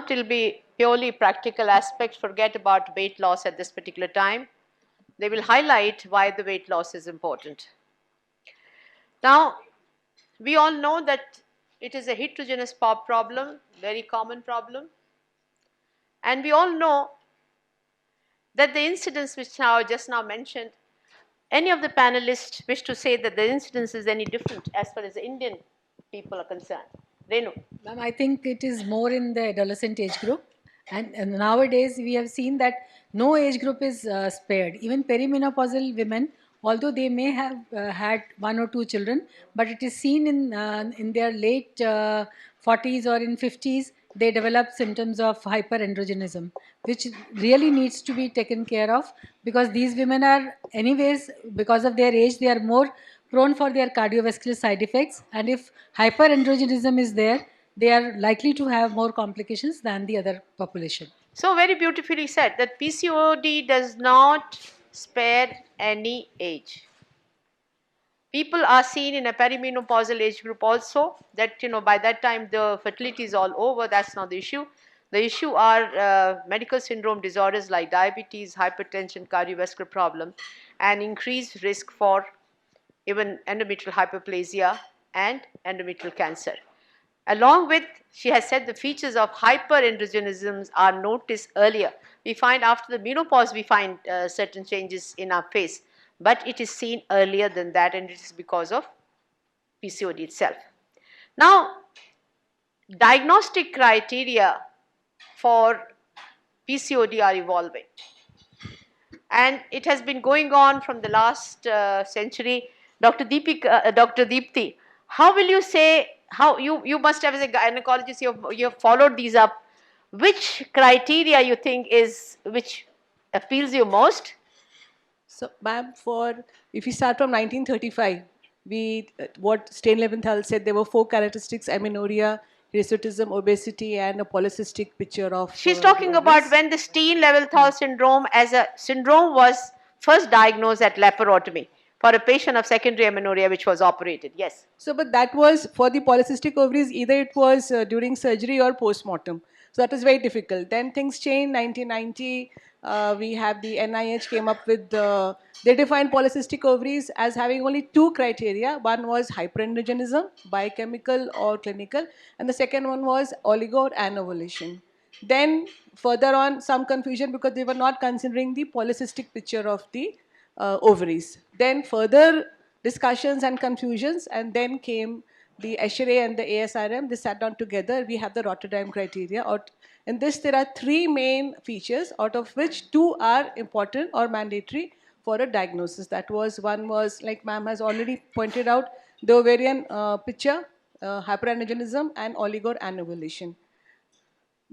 not, it'll be purely practical aspects, forget about weight loss at this particular time. They will highlight why the weight loss is important. Now, we all know that it is a heterogeneous pop problem, very common problem. And we all know that the incidence which I just now mentioned, any of the panelists wish to say that the incidence is any different as far as the Indian people are concerned? Renu. Ma'am, I think it is more in the adolescent age group. And nowadays we have seen that no age group is spared. Even perimenopausal women, although they may have had one or two children, but it is seen in their late 40s or in 50s, they develop symptoms of hyperandrogenism, which really needs to be taken care of, because these women are anyways, because of their age, they are more prone for their cardiovascular side effects. And if hyperandrogenism is there, they are likely to have more complications than the other population. So, very beautifully said that PCOD does not spare any age. People are seen in a perimenopausal age group also, that by that time the fertility is all over. That's not the issue. The issue are medical syndrome disorders like diabetes, hypertension, cardiovascular problem, and increased risk for even endometrial hyperplasia and endometrial cancer. Along with, she has said, the features of hyperandrogenism are noticed earlier. We find after the menopause, we find certain changes in our face, but it is seen earlier than that, and it is because of PCOD itself. Now, diagnostic criteria for PCOD are evolving, and it has been going on from the last century. Dr. Deepti, how will you say, how you must have, as a gynecologist, you have followed these up, which criteria you think is, which appeals you most? So, ma'am, if we start from 1935, what Stein Leventhal said, there were 4 characteristics: amenorrhea, hirsutism, obesity, and a polycystic picture of. She's talking about when the Stein-Leventhal syndrome as a syndrome was first diagnosed at laparotomy for a patient of secondary amenorrhea which was operated. Yes. So, but that was for the polycystic ovaries, either it was during surgery or post-mortem. So that was very difficult. Then things changed. 1990, we have the NIH came up with, they defined polycystic ovaries as having only 2 criteria. One was hyperandrogenism, biochemical or clinical, and the second one was oligo or anovulation. Then further on, some confusion because they were not considering the polycystic picture of the ovaries. Then further discussions and confusions, and then came the HRA and the ASRM. They sat down together. We have the Rotterdam criteria. In this, there are 3 main features, out of which 2 are important or mandatory for a diagnosis. That was, one was, like ma'am has already pointed out, the ovarian picture, hyperandrogenism, and oligo anovulation.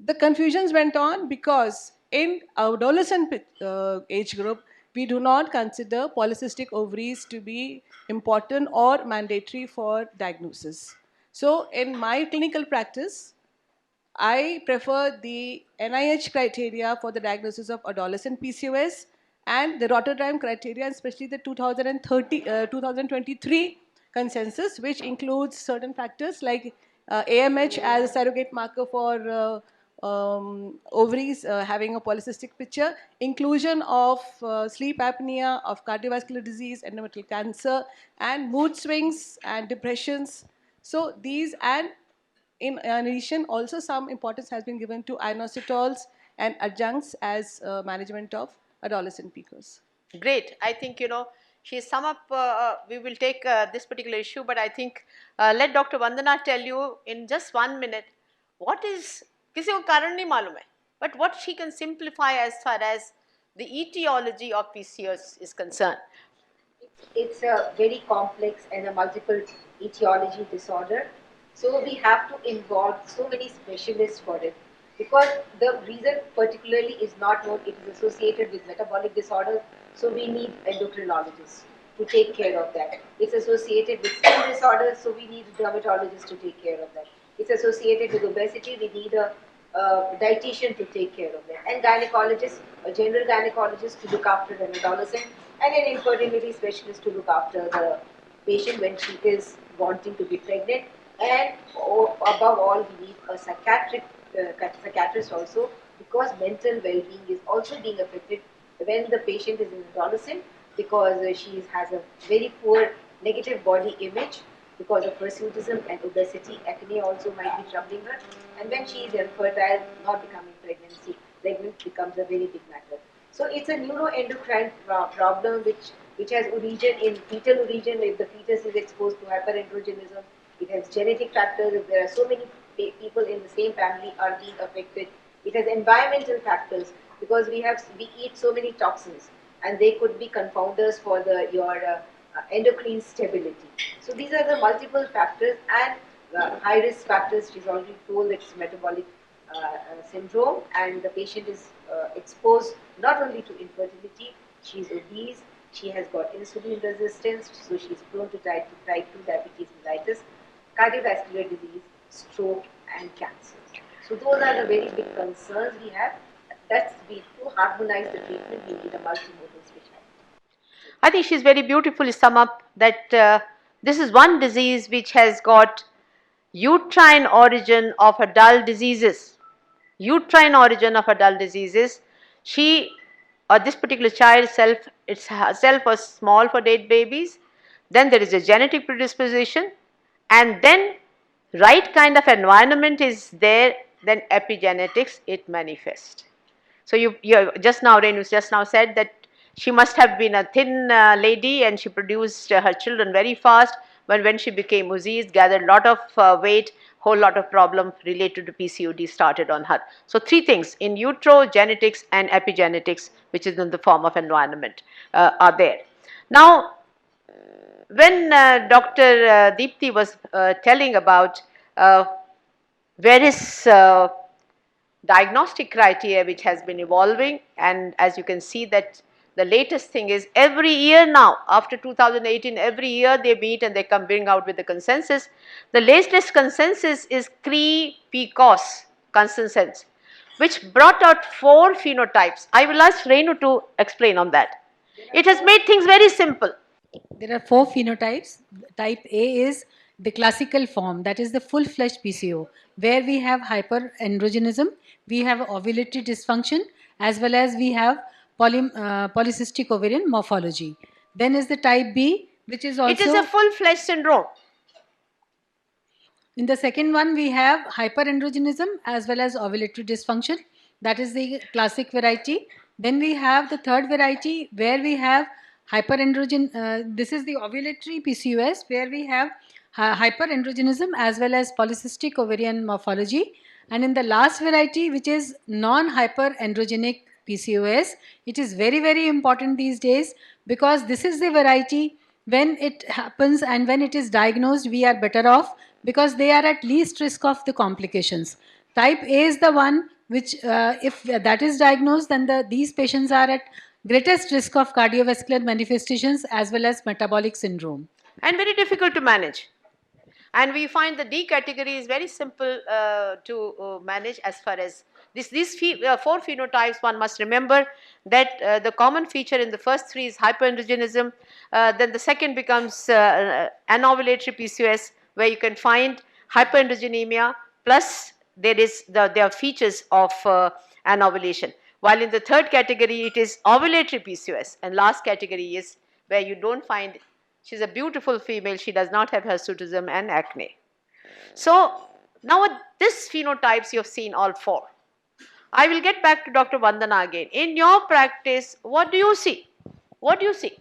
The confusions went on because in adolescent age group, we do not consider polycystic ovaries to be important or mandatory for diagnosis. So in my clinical practice, I prefer the NIH criteria for the diagnosis of adolescent PCOS and the Rotterdam criteria, especially the 2023 consensus, which includes certain factors like AMH as a surrogate marker for ovaries having a polycystic picture, inclusion of sleep apnea, of cardiovascular disease, endometrial cancer, and mood swings and depressions. So these, and in addition, also some importance has been given to inositols and adjuncts as management of adolescent PCOS. Great. I think, she sum up, we will take this particular issue, but I think let Dr. Vandana tell you in just 1 minute what is, किसी को कारण नहीं मालूम है, but what she can simplify as far as the etiology of PCOS is concerned. It's a very complex and a multiple etiology disorder. So we have to involve so many specialists for it, because the reason particularly is not known. It is associated with metabolic disorders, so we need endocrinologists to take care of that. It's associated with skin disorders, so we need a dermatologist to take care of that. It's associated with obesity, we need a dietitian to take care of that, and gynecologist, a general gynecologist to look after an adolescent, and an infertility specialist to look after the patient when she is wanting to be pregnant. And above all, we need a psychiatric psychiatrist also, because mental well-being is also being affected when the patient is an adolescent, because she has a very poor negative body image because of hirsutism and obesity. Acne also might be troubling her, and when she is infertile, not becoming pregnant becomes a very big matter. So it's a neuroendocrine problem which has origin in fetal origin. If the fetus is exposed to hyperandrogenism, it has genetic factors. If there are so many people in the same family are being affected, it has environmental factors, because we eat so many toxins, and they could be confounders for your endocrine stability. So these are the multiple factors, and high risk factors. She's already told that it's metabolic syndrome, and the patient is exposed not only to infertility, she's obese, she has got insulin resistance, so she's prone to type 2 diabetes mellitus, cardiovascular disease, stroke, and cancer. So those are the very big concerns we have. That's to harmonize the treatment, we need a multimodal specialty. I think she's very beautifully sum up that this is one disease which has got uterine origin of adult diseases. Uterine origin of adult diseases. She or this particular child itself was small for dead babies. Then there is a genetic predisposition, and then right kind of environment is there, then epigenetics it manifests. So you just now, Renu just now said that she must have been a thin lady, and she produced her children very fast. But when she became obese, gathered a lot of weight, whole lot of problem related to PCOD started on her. So three things in utero, genetics and epigenetics, which is in the form of environment, are there. Now, when Dr. Deepti was telling about various diagnostic criteria which has been evolving, and as you can see that the latest thing is every year now, after 2018, every year they meet and they come bring out with the consensus. The latest consensus is CRE-PCOS consensus, which brought out 4 phenotypes. I will ask Renu to explain on that. It has made things very simple. There are 4 phenotypes. Type A is the classical form, that is the full-fledged PCO, where we have hyperandrogenism, we have ovulatory dysfunction, as well as we have polycystic ovarian morphology. Then is the type B, which is also... It is a full-fledged syndrome. In the second one, we have hyperandrogenism as well as ovulatory dysfunction. That is the classic variety. Then we have the third variety where we have hyperandrogen. This is the ovulatory PCOS, where we have hyperandrogenism as well as polycystic ovarian morphology. And in the last variety, which is non-hyperandrogenic PCOS, it is very, very important these days, because this is the variety when it happens and when it is diagnosed, we are better off, because they are at least risk of the complications. Type A is the one which if that is diagnosed, then these patients are at greatest risk of cardiovascular manifestations as well as metabolic syndrome. And very difficult to manage. And we find the D category is very simple to manage as far as these 4 phenotypes. One must remember that the common feature in the first 3 is hyperandrogenism. Then the second becomes anovulatory PCOS, where you can find hyperandrogenemia, plus there are features of anovulation. While in the third category it is ovulatory PCOS, and last category is where you don't find. She's a beautiful female, she does not have hirsutism and acne. So now this phenotypes you have seen all 4. I will get back to Dr. Vandana again. In your practice, what do you see? What do you see?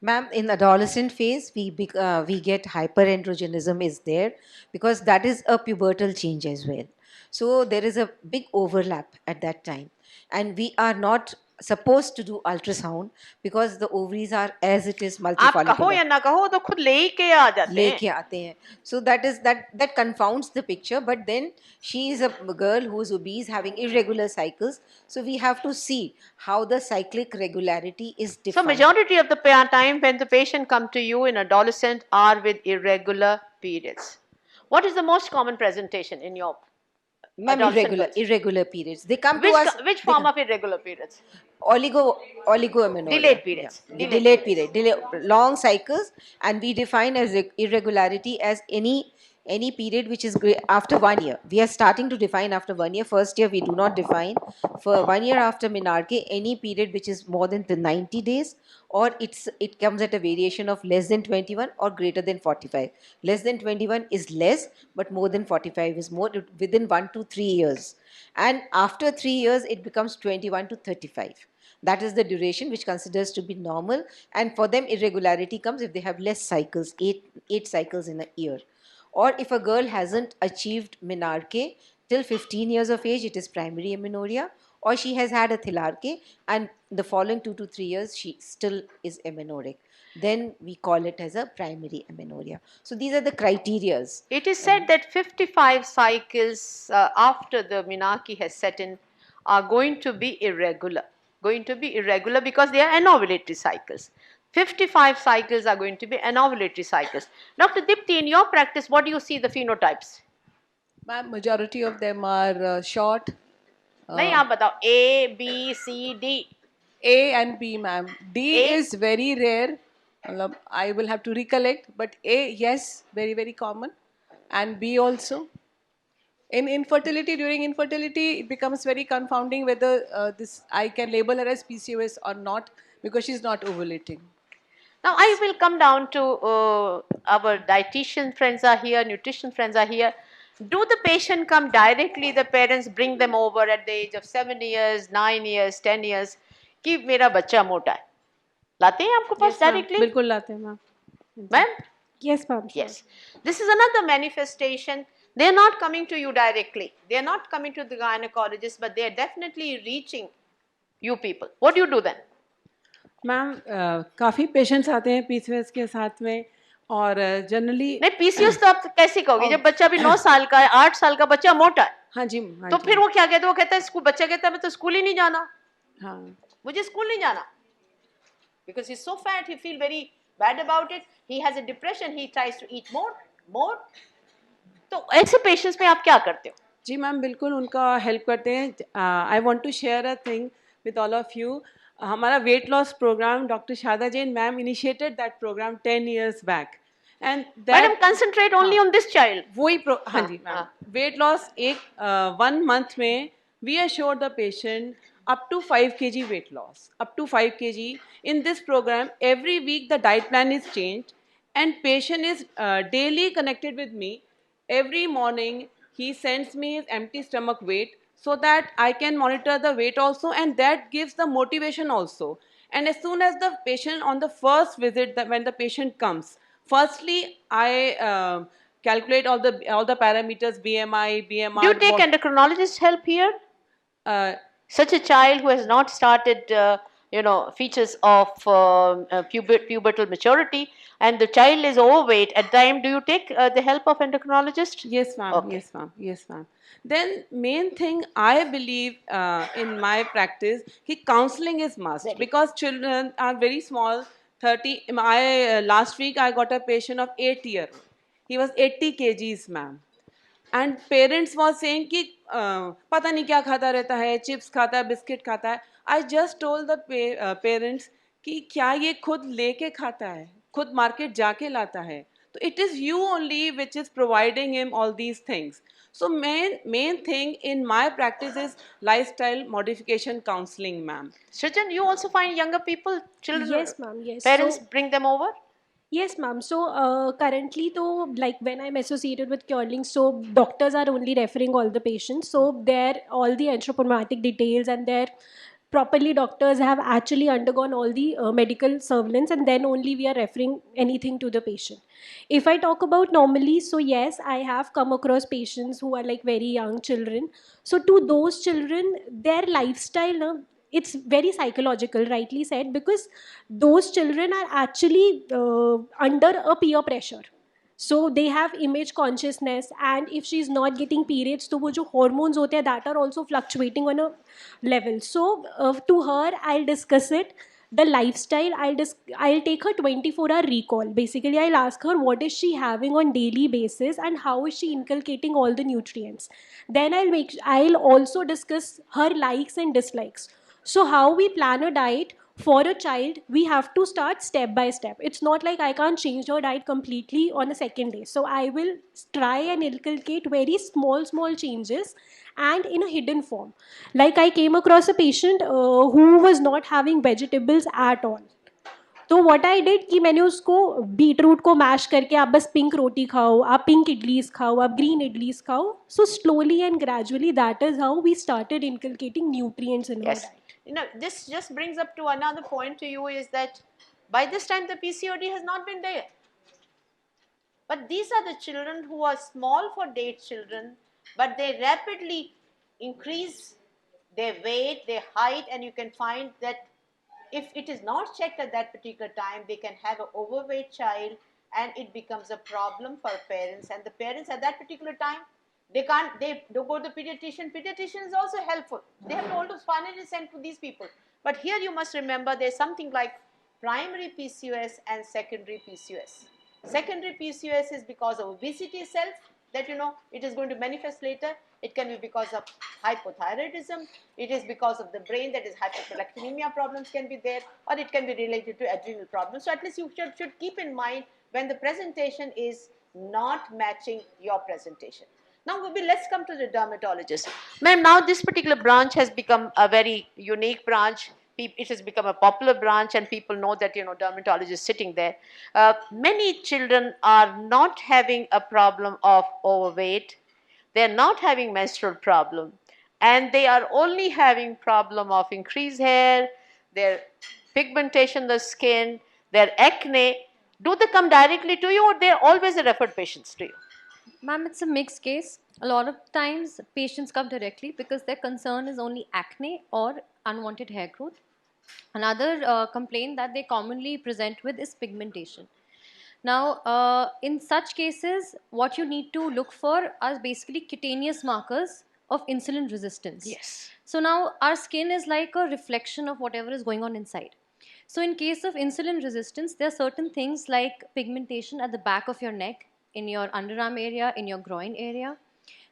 Ma'am, in adolescent phase, we get hyperandrogenism is there, because that is a pubertal change as well. So there is a big overlap at that time, and we are not supposed to do ultrasound because the ovaries are as it is आप कहो multifollicular. या ना कहो तो खुद लेके आ जाते हैं. लेके आते हैं. So that confounds the picture. But then she is a girl who is obese, having irregular cycles. So we have to see how the cyclic regularity is So defined. majority of the time when the patient come to you in adolescent are with irregular periods. What is the most common presentation in your Ma'am, adolescent irregular periods. They come to us. which form of irregular periods? Oligoamenorrhea. Delayed periods. Yeah. Delayed period. Long cycles, and we define as irregularity as any any period which is after 1 year. We are starting to define after 1 year. First year we do not define. For 1 year after menarche, any period which is more than the 90 days, or it comes at a variation of less than 21 or greater than 45. Less than 21 is less, but more than 45 is more, within 1 to 3 years. And after 3 years, it becomes 21 to 35. That is the duration which considers to be normal. And for them, irregularity comes if they have less cycles, eight cycles in a year. Or if a girl hasn't achieved menarche till 15 years of age, it is primary amenorrhea. Or she has had a thilarche and the following 2 to 3 years she still is amenorrheic. Then we call it as a primary amenorrhea. So these are the criterias. It is said that 55 cycles after the menarche has set in are going to be irregular. Going to be irregular because they are anovulatory cycles. 55 cycles are going to be anovulatory cycles. Dr. Dipti, in your practice, what do you see the phenotypes? Ma'am, majority of them are short. नहीं आप बताओ A, B, C, D. A and B, ma'am. D A? is very rare. I will have to recollect, but A, yes, very, very common. And B also. In infertility, during infertility, it becomes very confounding whether this I can label her as PCOS or not because she's not ovulating. Now I will come down to our dietitian friends are here, nutrition friends are here. Do the patient come directly, the parents bring them over at the age of 7 years, 9 years, 10 years कि मेरा बच्चा मोटा है? लाते हैं आपको पास directly? बिल्कुल लाते हैं ma'am. Ma'am? Yes ma'am. Yes. This is another manifestation. They are not coming to you directly. They are not coming to the gynecologist, but they are definitely reaching you people. What do you do then? Ma'am काफ़ी patients आते हैं PCOS के साथ में और generally नहीं PCOS तो आप कैसे कहोगे जब बच्चा भी 9 साल का है 8 साल का बच्चा मोटा है हाँ जी तो फिर वो क्या कहता है वो कहता है स्कूल बच्चा कहता है मैं तो स्कूल ही नहीं जाना हाँ मुझे स्कूल नहीं जाना because he's so fat he feel very bad about it he has a depression he tries to eat more तो ऐसे पेशेंट्स में आप क्या करते हो जी मैम बिल्कुल उनका हेल्प करते हैं. I want to share a thing with all of you. हमारा weight loss program doctor Sharda Jain ma'am initiated that program 10 years back and madam concentrate only on this child वही हाँ जी मैम वेट लॉस एक 1 month में we assured the patient up to 5 kg weight loss, up to 5 kg. In this program, every week the diet plan is changed and patient is daily connected with me. Every morning he sends me his empty stomach weight so that I can monitor the weight also, and that gives the motivation also. And as soon as the patient on the first visit, when the patient comes, firstly I calculate all the parameters, BMI. Do you take endocrinologist help here? Such a child who has not started, features of pubertal maturity, and the child is overweight at time. Do you take the help of endocrinologist? Yes, ma'am. Okay. Yes, ma'am. Yes, ma'am. Then main thing I believe in my practice, counseling is must because children are very small. 30. Last week I got a patient of 8 years. He was 80 kgs, ma'am. And parents was saying कि पता नहीं क्या खाता रहता है chips खाता है biscuit खाता है. I just told the parents कि क्या ये खुद लेके खाता है खुद मार्केट जाके लाता है तो it is you only which is providing him all these things. So main thing in my practice is lifestyle modification counseling, ma'am. Srijan, you also find younger people, children? Yes, ma'am. Yes. Parents So, bring them over? yes, ma'am. So currently, though, like when I'm associated with Curling, so doctors are only referring all the patients. So there, all the anthropomatic details and their properly doctors have actually undergone all the medical surveillance, and then only we are referring anything to the patient. If I talk about normally, so yes, I have come across patients who are like very young children. So to those children, their lifestyle, it's very psychological, rightly said, because those children are actually under a peer pressure. So they have image consciousness, and if she's not getting periods, तो वो जो hormones होते हैं that are also fluctuating on a level. So to her, I'll discuss it. The lifestyle, I'll take her 24-hour recall. Basically, I'll ask her what is she having on daily basis and how is she inculcating all the nutrients. Then I'll also discuss her likes and dislikes. So how we plan a diet, for a child, we have to start step by step. It's not like I can't change your diet completely on a second day. So I will try and inculcate very small changes and in a hidden form. Like I came across a patient who was not having vegetables at all. तो what I did कि मैंने उसको beet root को mash करके आप बस pink रोटी खाओ, आप पिंक इडलीज खाओ, आप ग्रीन इडलीज खाओ. So slowly and gradually that is how we started inculcating nutrients in our Yes. diet. This just brings up to another point to you is that by this time the PCOD has not been there. But these are the children who are small for date children, but they rapidly increase their weight, their height, and you can find that if it is not checked at that particular time, they can have an overweight child and it becomes a problem for parents. And the parents at that particular time, they don't go to the pediatrician. Pediatrician is also helpful. They have to also finally send to these people. But here you must remember there's something like primary PCOS and secondary PCOS. Secondary PCOS is because of obesity itself, that it is going to manifest later. It can be because of hypothyroidism. It is because of the brain, that is hyperprolactinemia problems can be there, or it can be related to adrenal problems. So at least you should keep in mind when the presentation is not matching your presentation. Now let's come to the dermatologist. Ma'am, now this particular branch has become a very unique branch. It has become a popular branch and people know that dermatologist sitting there. Many children are not having a problem of overweight. They are not having menstrual problem, and they are only having problem of increased hair, their pigmentation in the skin, their acne. Do they come directly to you, or they are always the referred patients to you? Ma'am, it's a mixed case. A lot of times patients come directly because their concern is only acne or unwanted hair growth. Another complaint that they commonly present with is pigmentation. Now, in such cases, what you need to look for are basically cutaneous markers of insulin resistance. Yes. So now our skin is like a reflection of whatever is going on inside. So in case of insulin resistance, there are certain things like pigmentation at the back of your neck, in your underarm area, in your groin area.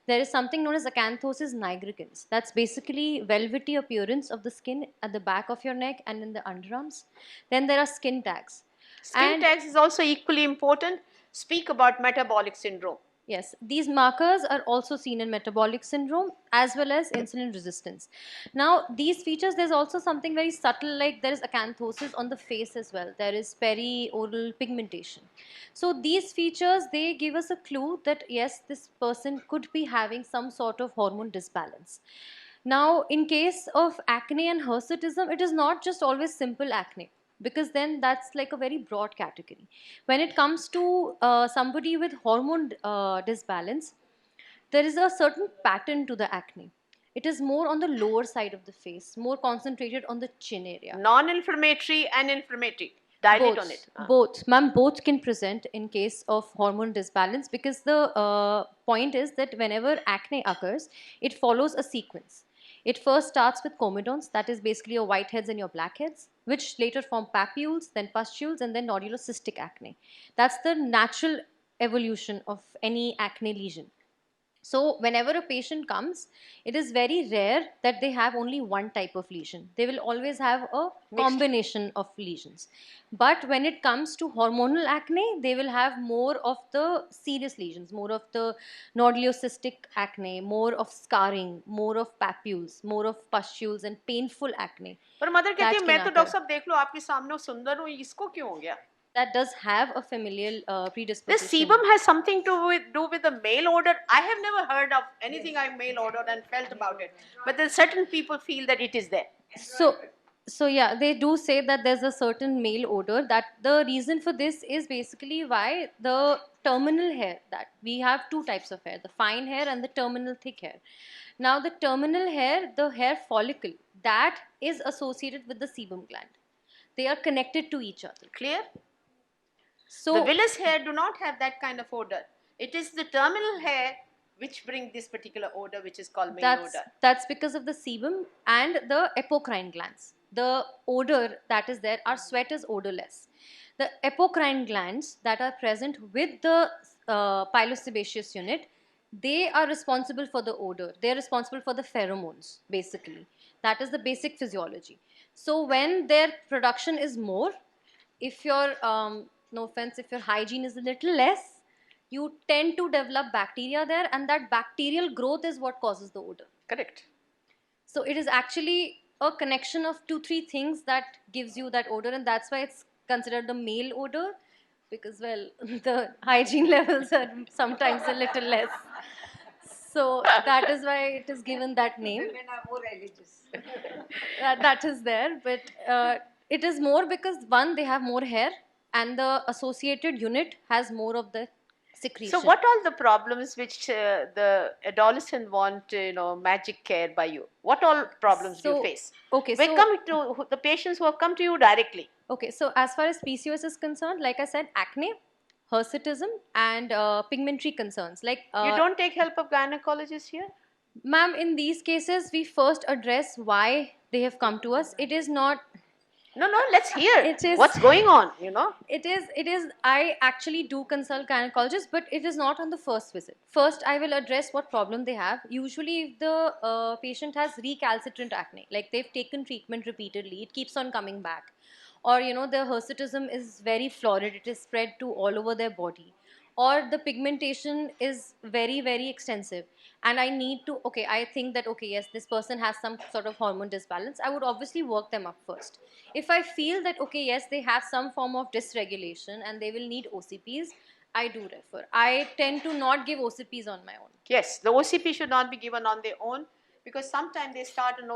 There is something known as acanthosis nigricans. That's basically velvety appearance of the skin at the back of your neck and in the underarms. Then there are skin tags. Skin tags is also equally important. Speak about metabolic syndrome. Yes, these markers are also seen in metabolic syndrome as well as insulin resistance. Now, these features, there's also something very subtle, like there is acanthosis on the face as well. There is perioral pigmentation. So these features, they give us a clue that yes, this person could be having some sort of hormone disbalance. Now, in case of acne and hirsutism, it is not just always simple acne, because then that's like a very broad category. When it comes to somebody with hormone disbalance, there is a certain pattern to the acne. It is more on the lower side of the face, more concentrated on the chin area. Non-inflammatory and inflammatory. Dilate on it. Both. Ma'am, both can present in case of hormone disbalance, because the point is that whenever acne occurs, it follows a sequence. It first starts with comedones, that is basically your whiteheads and your blackheads, which later form papules, then pustules, and then nodulocystic acne. That's the natural evolution of any acne lesion. So whenever a patient comes, it is very rare that they have only one type of lesion. They will always have a combination of lesions. But when it comes to hormonal acne, they will have more of the serious lesions, more of the nodulocystic acne, more of scarring, more of papules, more of pustules and painful acne. पर mother कहती है That मैं can तो occur. Doctor साहब देख लो आपके सामने सुंदर हूँ, इसको क्यों हो गया? That does have a familial This predisposition. sebum has something to do with the mail order. I have never heard of anything I mail ordered and felt about it. But then certain people feel that it is there. So yeah, they do say that there's a certain male odor. That the reason for this is basically why the terminal hair, that we have two types of hair, the fine hair and the terminal thick hair. Now the terminal hair, the hair follicle, that is associated with the sebum gland. They are connected to each other. Clear? So The villous hair do not have that kind of odor. It is the terminal hair which bring this particular odor, which is called male odor. that's because of the sebum and the apocrine glands. The odor that is there, our sweat is odorless. The apocrine glands that are present with the pilosebaceous unit, they are responsible for the odor. They are responsible for the pheromones, basically. That is the basic physiology. So when their production is more, if your no offense, if your hygiene is a little less, you tend to develop bacteria there, and that bacterial growth is what causes the odor. Correct. So it is actually a connection of 2-3 things that gives you that odor, and that's why it's considered the male odor, because well, the hygiene levels are sometimes a little less. So that is why it is given that name. Women are more religious. That is there, but it is more because one, they have more hair, and the associated unit has more of the secretion. So what are the problems which the adolescent want, magic care by you? What all problems do you So, face? okay, We so come to the patients who have come to you directly. okay, so as far as PCOS is concerned, like I said, acne, hirsutism, and pigmentary concerns. Like You don't take help of gynecologists here? ma'am, in these cases, we first address why they have come to us. It is not. No, let's hear It is- what's going on, It is. I actually do consult gynecologists, but it is not on the first visit. First, I will address what problem they have. Usually, if the patient has recalcitrant acne, like they've taken treatment repeatedly, it keeps on coming back, or the hirsutism is very florid, it is spread to all over their body, or the pigmentation is very very extensive, and I need to, okay, I think that, okay, yes, this person has some sort of hormone disbalance, I would obviously work them up first. If I feel that, okay, yes, they have some form of dysregulation and they will need OCPs, I do refer. I tend to not give OCPs on my own. Yes, the OCP should not be given on their own, because sometimes they start an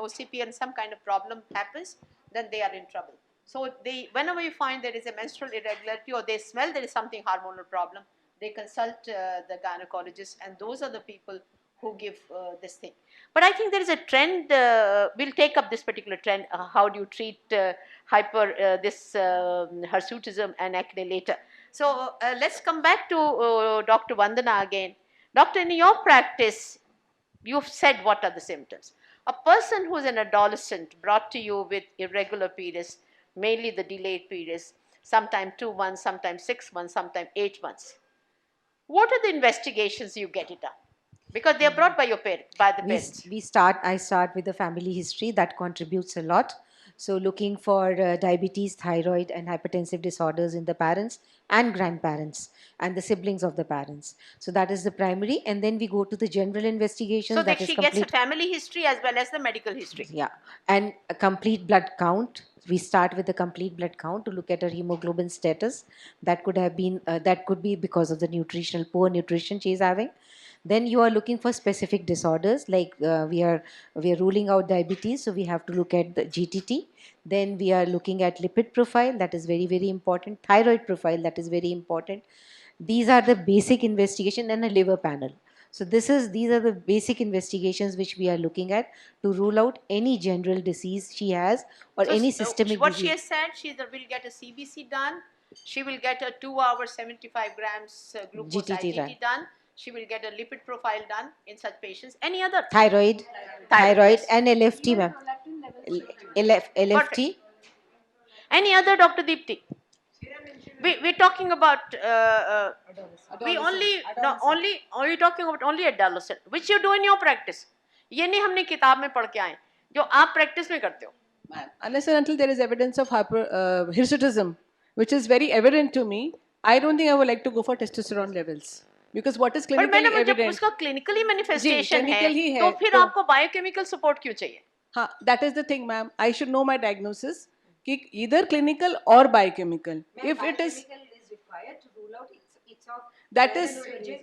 OCP and some kind of problem happens, then they are in trouble. So whenever you find there is a menstrual irregularity or they smell there is something hormonal problem, they consult the gynecologist, and those are the people who give this thing. But I think there is a trend. We'll take up this particular trend. How do you treat hirsutism and acne later? So let's come back to Dr. Vandana again. Doctor, in your practice, you've said what are the symptoms. A person who's an adolescent brought to you with irregular periods, mainly the delayed periods, sometimes 2 months, sometimes 6 months, sometimes 8 months. What are the investigations you get it done? Because they are brought by the parents. I start with the family history that contributes a lot. So looking for diabetes, thyroid, and hypertensive disorders in the parents and grandparents and the siblings of the parents. So that is the primary, and then we go to the general investigations. So that is she gets a family history as well as the medical history. Yeah, and a complete blood count. We start with a complete blood count to look at her hemoglobin status. That could have been that could be because of the poor nutrition she is having. Then you are looking for specific disorders, like we are ruling out diabetes, so we have to look at the GTT. Then we are looking at lipid profile, that is very very important. Thyroid profile, that is very important. These are the basic investigation, and a liver panel. So these are the basic investigations which we are looking at to rule out any general disease she has, or So any systemic what disease. she has said, she will get a CBC done. She will get a 2 hour 75 grams glucose GTT IGT done. She will get a lipid profile done in such patients. Any other? Thyroid, Yes. and LFT, ma'am. LFT. Any other, Dr. Deepti? We're talking about we only no only are you talking about only adolescent, which you do in your practice. ये नहीं हमने किताब में पढ़ के आए, जो आप practice में करते हो. Unless and until there is evidence of hirsutism, which is very evident to me, I don't think I would like to go for testosterone levels. Because what is But clinically madam जब evident? उसका clinically manifestation clinical ही है, है, तो फिर तो- आपको biochemical support क्यों चाहिए? That is the thing, ma'am. I should know my diagnosis. Either clinical or biochemical. If it is required to rule out it's of that is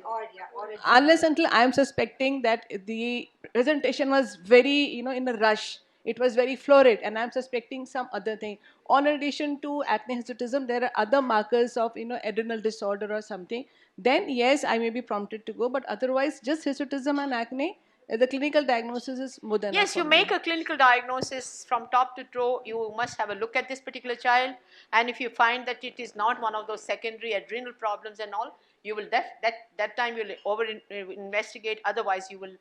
or unless until I am suspecting that the presentation was very, in a rush. It was very florid, and I'm suspecting some other thing. On addition to acne hirsutism, there are other markers of, adrenal disorder or something. Then yes, I may be prompted to go, but otherwise, just hirsutism and acne, the clinical diagnosis is more than Yes, enough you for me. make a clinical diagnosis from top to toe. You must have a look at this particular child, and if you find that it is not one of those secondary adrenal problems and all, you will that time you will over investigate. Otherwise, you will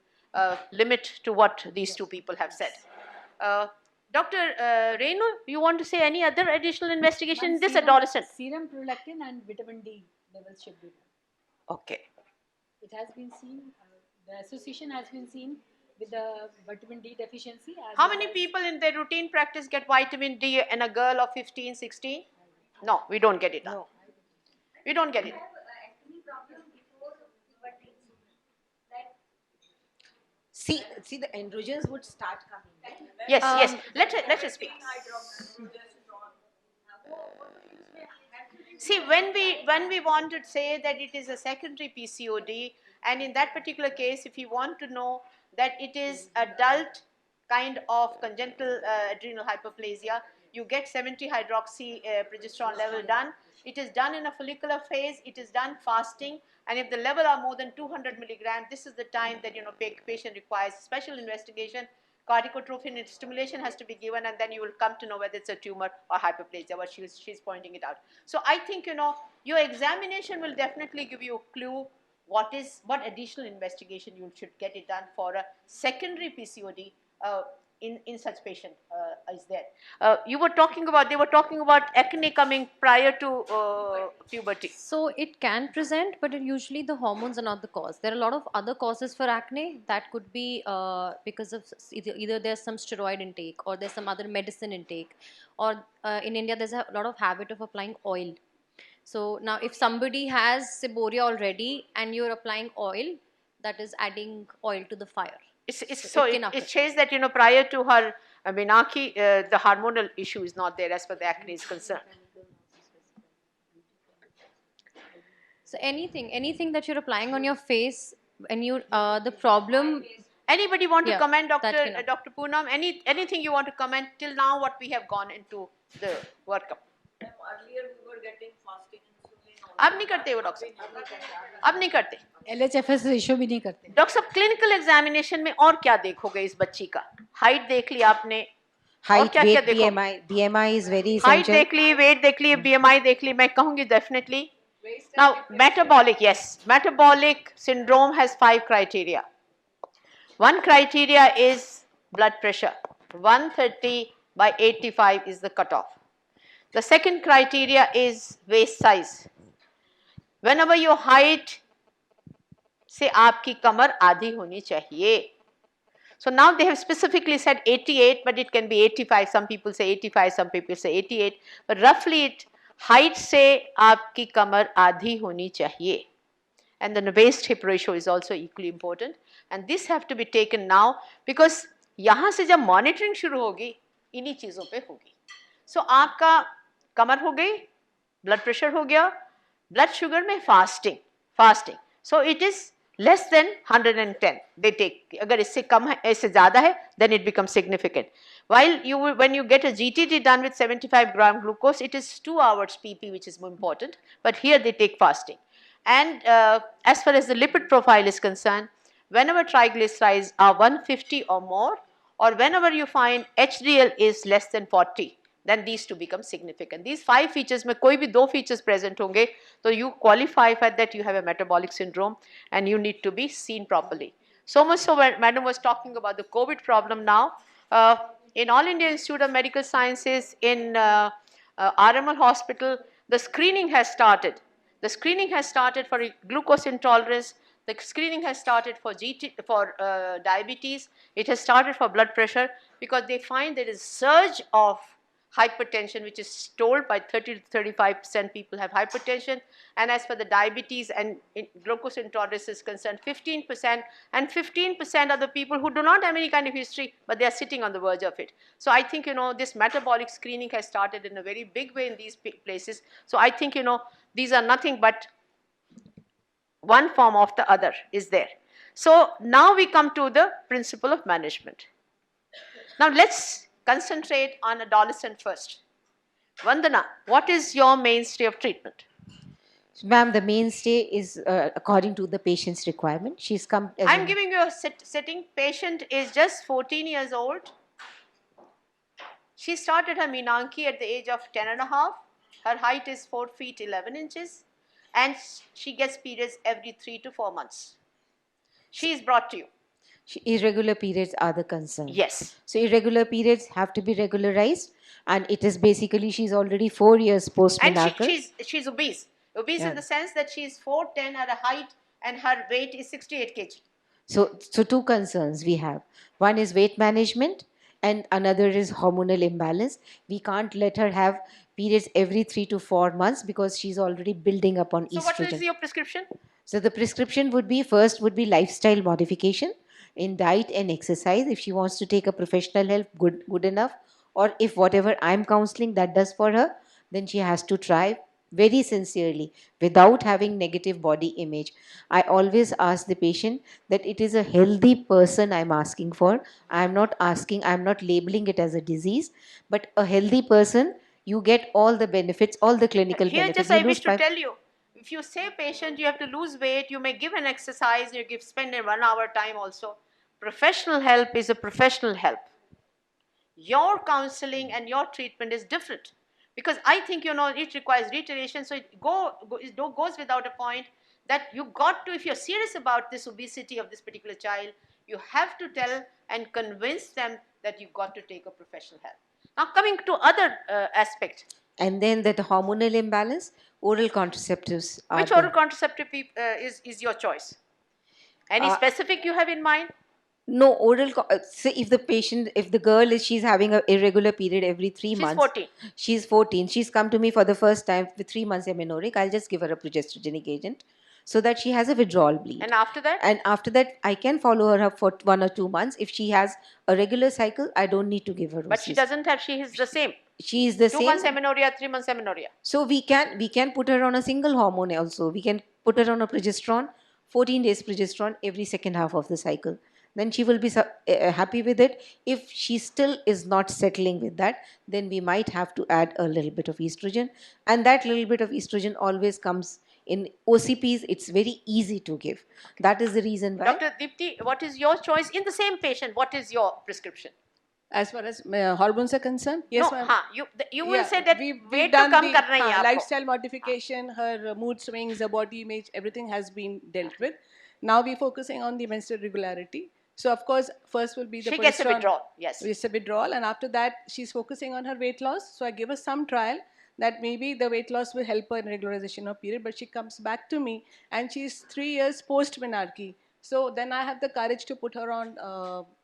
limit to what these two people have said. Dr. Renu, you want to say any other additional investigation in this adolescent? Serum prolactin and vitamin D levels should be done. Okay. It has been seen, the association has been seen with the vitamin D deficiency. As How well many as- people in their routine practice get vitamin D and a girl of 15, 16? No, we don't get it done. No. We don't get it. See, the androgens would start coming. Yes, yes. Let her speak. See, when we want to say that it is a secondary PCOD, and in that particular case, if you want to know that it is adult kind of congenital adrenal hyperplasia, you get 70 hydroxy progesterone level done. It is done in a follicular phase. It is done fasting, and if the level are more than 200 milligram, this is the time that patient requires special investigation. Corticotrophin stimulation has to be given, and then you will come to know whether it's a tumor or hyperplasia, what she's pointing it out. So I think your examination will definitely give you a clue what additional investigation you should get it done for a secondary PCOD in such patient is there. They were talking about acne coming prior to puberty. So it can present, but usually the hormones are not the cause. There are a lot of other causes for acne that could be because of either there's some steroid intake or there's some other medicine intake, or in India there's a lot of habit of applying oil. So now if somebody has seborrhea already and you're applying oil, that is adding oil to the fire. It says that prior to her menarche, the hormonal issue is not there as far the acne is concerned. So anything that you're applying on your face, and the problem. Anybody want to Yeah, comment, that Dr. cannot. Dr. Poonam? Anything you want to comment till now? What we have gone into the workup? Earlier we were getting fasting insulin. अब नहीं करते वो doctor साहब, अब नहीं करते LHFS ratio भी नहीं करते. डॉक्टर साहब. क्लिनिकल एग्जामिनेशन में और क्या देखोगे इस बच्ची का? हाइट देख ली आपने, और Height, क्या क्या weight, देखो? BMI is very height essential. देख ली, वेट देख ली, BMI देख ली. मैं कहूँगी definitely. Now metabolic, yes, metabolic syndrome has 5 criteria. One criteria is blood pressure. 130/85 is the cutoff. The second criteria is waist size. Whenever your height से आपकी कमर आधी होनी चाहिए. So now they have specifically said 88, but it can be 85. Some people say 85, some people say 88. But roughly height से आपकी कमर आधी होनी चाहिए. And then the waist hip ratio is also equally important. And this have to be taken now because यहाँ से जब monitoring शुरू होगी, इन्हीं चीज़ों पे होगी. So आपका कमर हो गई, blood pressure हो गया, blood sugar में fasting. So it is less than 110 they take. अगर इससे कम है, इससे ज़्यादा है, then it becomes significant. While when you get a GTT done with 75 gram glucose, it is 2 hours PP, which is more important. But here they take fasting. And as far as the lipid profile is concerned, whenever triglycerides are 150 or more, or whenever you find HDL is less than 40, then these two become significant. These 5 features में कोई भी 2 features present होंगे, so you qualify for that you have a metabolic syndrome and you need to be seen properly. So much so when Madam was talking about the COVID problem now, in All India Institute of Medical Sciences in RML Hospital, the screening has started. The screening has started for glucose intolerance. The screening has started for diabetes. It has started for blood pressure because they find there is surge of hypertension, which is told by 30 to 35% people have hypertension. And as for the diabetes and glucose intolerance is concerned, 15%, and 15% are the people who do not have any kind of history, but they are sitting on the verge of it. So I think, this metabolic screening has started in a very big way in these places. So I think, these are nothing but one form of the other is there. So now we come to the principle of management. Now let's concentrate on adolescent first. Vandana, what is your mainstay of treatment? Ma'am, the mainstay is according to the patient's requirement. She's come. I'm giving you a setting. Patient is just 14 years old. She started her menarche at the age of 10 and a half. Her height is 4 feet 11 inches. And she gets periods every 3 to 4 months. She is brought to you. Irregular periods are the concern. Yes. So irregular periods have to be regularized, and it is basically she's already 4 years post-menarche. And she's obese. Obese in the sense that she is 4'10" at a height and her weight is 68 kg. So two concerns we have. One is weight management, and another is hormonal imbalance. We can't let her have periods every 3 to 4 months because she's already building up on So what is estrogen. your prescription? So the prescription would be, first would be lifestyle modification in diet and exercise. If she wants to take a professional help, good enough. Or if whatever I'm counseling that does for her, then she has to try very sincerely without having negative body image. I always ask the patient that it is a healthy person I'm asking for. I'm not labeling it as a disease, but a healthy person. You get all the benefits, all the clinical Here benefits. just You I wish lose to 5. tell you, if you say patient you have to lose weight, you may give an exercise, you give spend a 1 hour time also. Professional help is a professional help. Your counseling and your treatment is different, because I think it requires reiteration, so it goes without a point that you got to, if you're serious about this obesity of this particular child, you have to tell and convince them that you got to take a professional help. Now coming to other aspect, And then that hormonal imbalance, oral contraceptives are which oral contraceptive is your choice? Any Uh, specific you have in mind? no say if the patient, if the girl is, she's having a irregular period every 3 She's months. 14. She's 14, she's come to me for the first time with 3 months amenorrheic. I'll just give her a progesterogenic agent so that she has a withdrawal bleed. And after that? And after that, I can follow her up for 1 or 2 months. If she has a regular cycle, I don't need to give her But she OCs. doesn't have, she is the same. She is the 2 same. months amenorrhea, 3 months amenorrhea. So we can put her on a single hormone also. We can put her on a progesterone, 14 days progesterone every second half of the cycle. Then she will be happy with it. If she still is not settling with that, then we might have to add a little bit of estrogen. And that little bit of estrogen always comes in OCPs. It's very easy to give. That is the reason why. Dr. Deepti, what is your choice in the same patient? What is your prescription? As far as hormones are concerned, yes, No, ma'am. you will Yeah, say that we've weight to done come the karna hi hai aapko. lifestyle modification, her mood swings, her body image, everything has been dealt with. Now we're focusing on the menstrual regularity. So of course, first will be the She gets a progesterone- withdrawal, yes. It's a withdrawal, and after that, she's focusing on her weight loss. So I give her some trial that maybe the weight loss will help her in regularization of period. But she comes back to me, and she's 3 years post menarche. So then I have the courage to put her on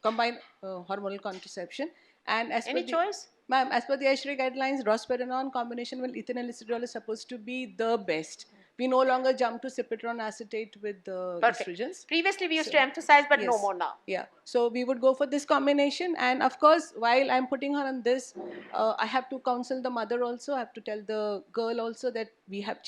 combined hormonal contraception. And as Any per the, choice? Ma'am, as per the AIHRE guidelines, drospirenone combination with ethinyl estradiol is supposed to be the best. We no longer jump to cypritone acetate with the Perfect. estrogens. Previously we used So, to emphasize, but no yes. more now. Yeah, so we would go for this combination, and of course, while I'm putting her on this, I have to counsel the mother also. I have to tell the girl also that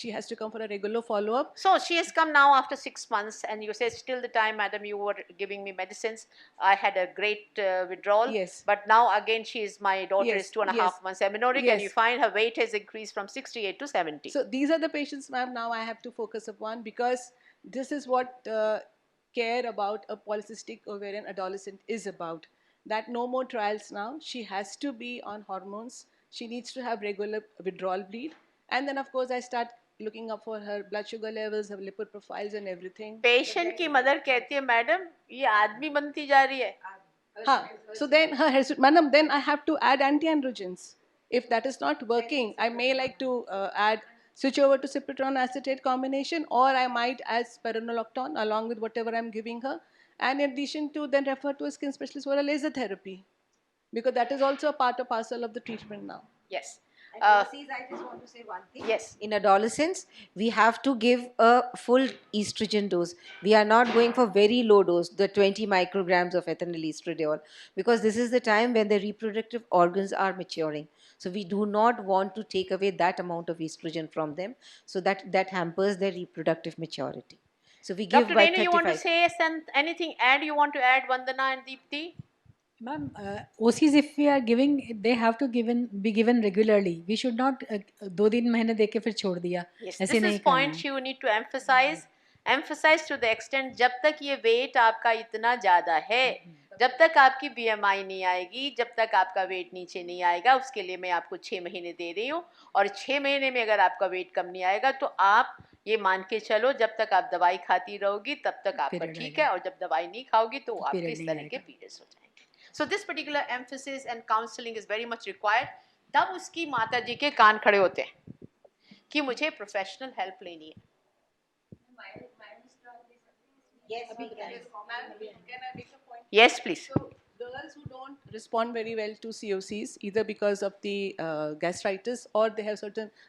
she has to come for a regular follow-up. So she has come now after 6 months, and you say still the time, madam, you were giving me medicines. I had a great withdrawal. Yes. But now again, my daughter Yes, is 2.5 yes. months amenorrheic, and you Yes. find her weight has increased from 68 to 70. So these are the patients, ma'am, now I have to focus upon, because this is what care about a polycystic ovarian adolescent is about. That no more trials now. She has to be on hormones. She needs to have regular withdrawal bleed. And then, of course, I start looking up for her blood sugar levels, her lipid profiles and everything. Patient की mother कहती है, madam ये आदमी बनती जा रही है. So then madam, then I have to add antiandrogens. If that is not working, I may like to switch over to cypritone acetate combination, or I might add spironolactone along with whatever I'm giving her. And in addition to, then refer to a skin specialist for a laser therapy, because that is also a part and parcel of the treatment now. Yes. And overseas, I just want to say one thing. Yes. In adolescents, we have to give a full estrogen dose. We are not going for very low dose, the 20 micrograms of ethinyl estradiol, because this is the time when the reproductive organs are maturing. So we do not want to take away that amount of estrogen from them, so that hampers their reproductive maturity. So we give Dr. by Renu, you want to 35. say anything you want to add, Vandana and Deepti? Ma'am, OCs if we are giving, they have to be given regularly. We should not 2-3 महीने देके फिर छोड़ दिया. Yes, ऐसे this नहीं is करना point है. you need to emphasize to the extent जब तक ये weight आपका इतना ज़्यादा है, जब तक आपकी BMI नहीं आएगी, जब तक आपका weight नीचे नहीं आएगा, उसके लिए मैं आपको 6 महीने दे रही हूँ. और 6 महीने में अगर आपका weight कम नहीं आएगा, तो आप ये मान के चलो जब तक आप दवाई खाती रहोगी तब तक आपका Period ठीक आएगा. है, और जब दवाई नहीं खाओगी तो आपके period इस नहीं तरह के आएगा. periods हो जाएंगे. So this particular emphasis and counseling is very much required. तब उसकी माता जी के कान खड़े होते हैं कि मुझे प्रोफेशनल हेल्प लेनी है. Yes, we can. Can I make a point? Yes, please. So girls who don't respond very well to COCs, either because of the gastritis or they have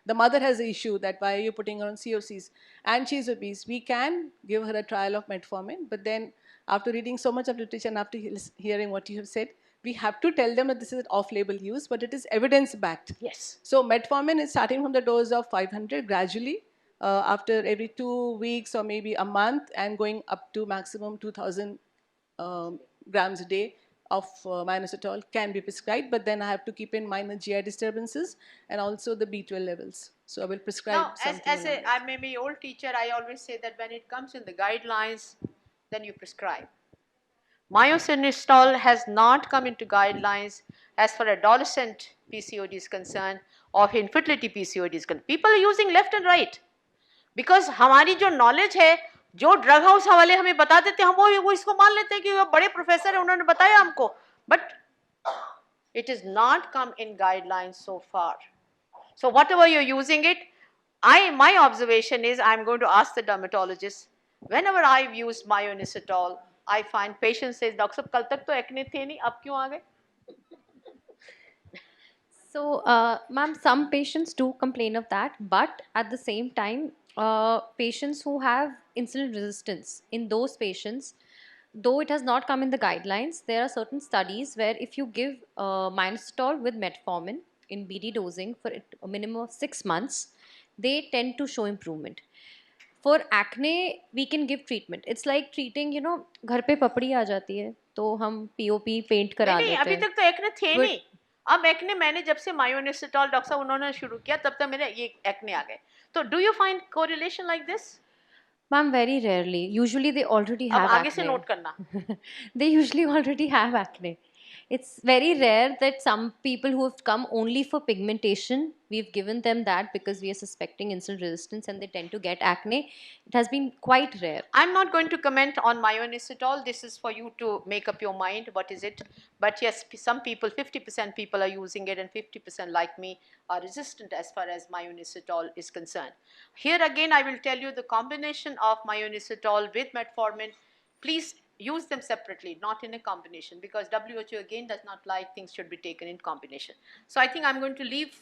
the mother has an issue that why are you putting her on COCs and she's obese, we can give her a trial of metformin, but then after reading so much of literature and after hearing what you have said, we have to tell them that this is an off-label use, but it is evidence-backed. Yes. So metformin is starting from the dose of 500 gradually after every 2 weeks or maybe a month and going up to maximum 2000 grams a day of minoxidil can be prescribed, but then I have to keep in mind the GI disturbances and also the B12 levels. So I will prescribe Now, something. as along I may be old teacher, I always say that when it comes in the guidelines, then you prescribe. Myosinistol has not come into guidelines as far as adolescent PCOD is concerned or infertility PCOD is concerned. People are using left and right because हमारी जो knowledge है, जो drug house वाले हमें बता देते हैं, हम वो इसको मान लेते हैं कि वो बड़े प्रोफेसर हैं, उन्होंने बताया हमको, but it is not come in guidelines so far. So whatever you're using it, my observation is I'm going to ask the dermatologist, whenever I've used myoinositol, I find patients says, Doctor साहब कल तक तो acne थे नहीं, अब क्यों आ गए? So, ma'am, some patients do complain of that, but at the same time, patients who have insulin resistance, in those patients, though it has not come in the guidelines, there are certain studies where if you give minoxidil with metformin in BD dosing for a minimum of 6 months, they tend to show improvement. For acne, we can give treatment. It's like treating, घर पे पपड़ी आ जाती है, तो हम POP paint करा नहीं, देते अभी हैं. तक तो एक्ने थे नहीं. अब एक्ने मैंने जब से मायोनिसिटॉल डॉक्टर साहब उन्होंने शुरू किया तब तक मेरे ये एक्ने आ गए. तो do you find correlation like this? Ma'am, very rarely. Usually they already अब have आगे से acne. नोट करना. They usually already have acne. It's very rare that some people who have come only for pigmentation, we've given them that because we are suspecting insulin resistance and they tend to get acne. It has been quite rare. I'm not going to comment on myonisitol. This is for you to make up your mind. What is it? But yes, some people, 50% people are using it and 50% like me are resistant as far as myonisitol is concerned. Here again, I will tell you the combination of myonisitol with metformin. Please use them separately, not in a combination, because WHO again does not like things should be taken in combination. So I think I'm going to leave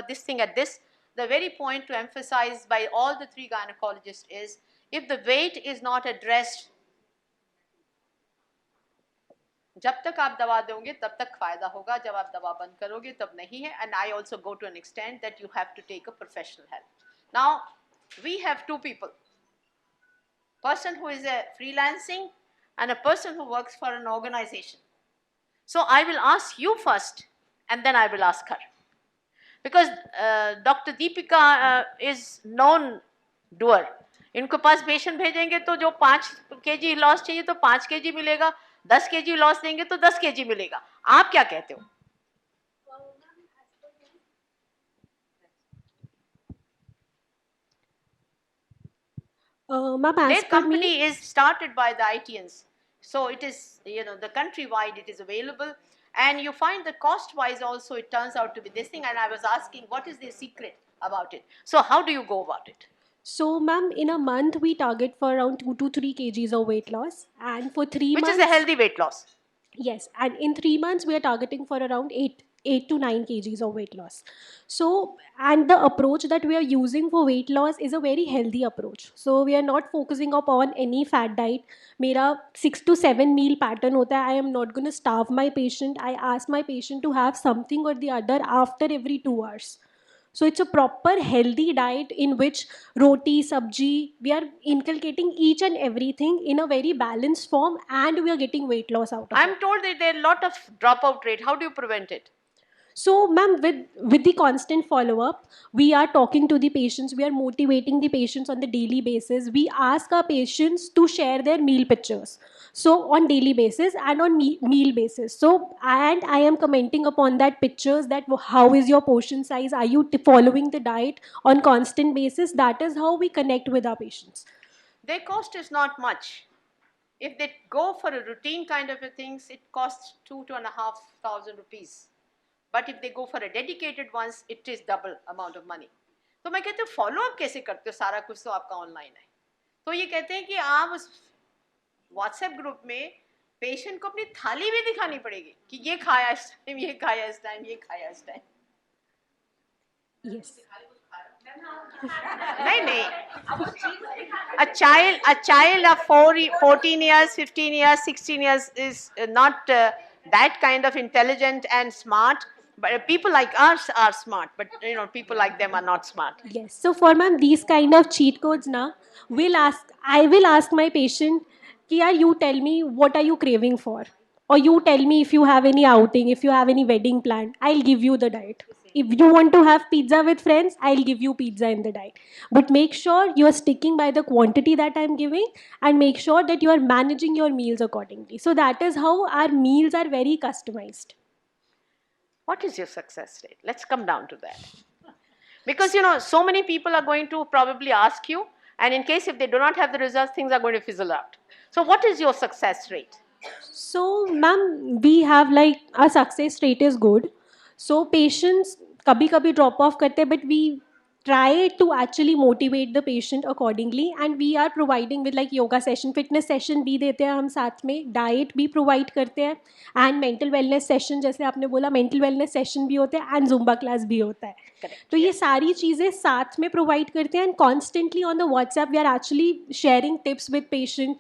this thing at this. The very point to emphasize by all the three gynecologists is, if the weight is not addressed, जब तक आप दवा दोगे तब तक फायदा होगा, जब आप दवा बंद करोगे तब नहीं है. And I also go to an extent that you have to take a professional help. Now we have two people, person who is a freelancing and a person who works for an organization. So I will ask you first and then I will ask her, because Dr. Deepika is known doer. इनको पास patient भेजेंगे तो जो 5 kg loss चाहिए तो 5 kg मिलेगा, 10 kg loss देंगे तो 10 kg मिलेगा. आप क्या कहते हो? Their company is started by the ITNs, so it is, the countrywide it is available, and you find the cost wise also it turns out to be this thing. And I was asking what is the secret about it. So how do you go about it? So, ma'am, in a month we target for around 2 to 3 kgs of weight loss, and for 3 Which months, is a healthy weight loss. Yes, and in 3 months we are targeting for around 8 to 9 kgs of weight loss. So, and the approach that we are using for weight loss is a very healthy approach. So we are not focusing upon any fat diet. मेरा 6 to 7 meal pattern होता है. I am not going to starve my patient. I ask my patient to have something or the other after every 2 hours. So it's a proper healthy diet in which roti, sabji, we are inculcating each and everything in a very balanced form, and we are getting weight loss out of it. I'm told that there are a lot of dropout rate. How do you prevent it? So, ma'am, with the constant follow-up, we are talking to the patients, we are motivating the patients on the daily basis. We ask our patients to share their meal pictures. So, on daily basis and on meal basis. So, and I am commenting upon that pictures, that how is your portion size? Are you following the diet on constant basis? That is how we connect with our patients. Their cost is not much. If they go for a routine kind of a things, it costs 2,500 rupees. But if they go for a dedicated ones, it is double amount of money. तो मैं कहती हूँ follow up कैसे करते हो, सारा कुछ तो आपका ऑनलाइन है. तो ये कहते हैं कि आप व्हाट्सएप ग्रुप में पेशेंट को अपनी थाली भी दिखानी पड़ेगी कि ये खाया इस टाइम, ये खाया इस टाइम, ये खाया इस टाइम. Yes. नहीं नहीं, a child of 14 years, 15 years, 16 years is not that kind of intelligent and smart. But people like us are smart, but people like them are not smart. Yes. So for ma'am, these kind of cheat codes now, I will ask my patient, Kia, you tell me what are you craving for? Or you tell me if you have any outing, if you have any wedding plan, I'll give you the diet. If you want to have pizza with friends, I'll give you pizza in the diet. But make sure you are sticking by the quantity that I'm giving and make sure that you are managing your meals accordingly. So that is how our meals are very customized. What is your success rate? Let's come down to that. Because so many people are going to probably ask you, and in case if they do not have the results, things are going to fizzle out. So what is your success rate? So, ma'am, we have like our success rate is good. So, patients kabhi drop off karte, but we try to actually motivate the patient accordingly, and we are providing with like yoga session, fitness session भी देते हैं हम साथ में, diet भी provide करते हैं, and mental wellness session जैसे आपने बोला mental wellness session भी होते हैं, and zumba class भी होता है. तो ये सारी चीज़ें साथ में provide करते हैं, and constantly on the WhatsApp we are actually sharing tips with patient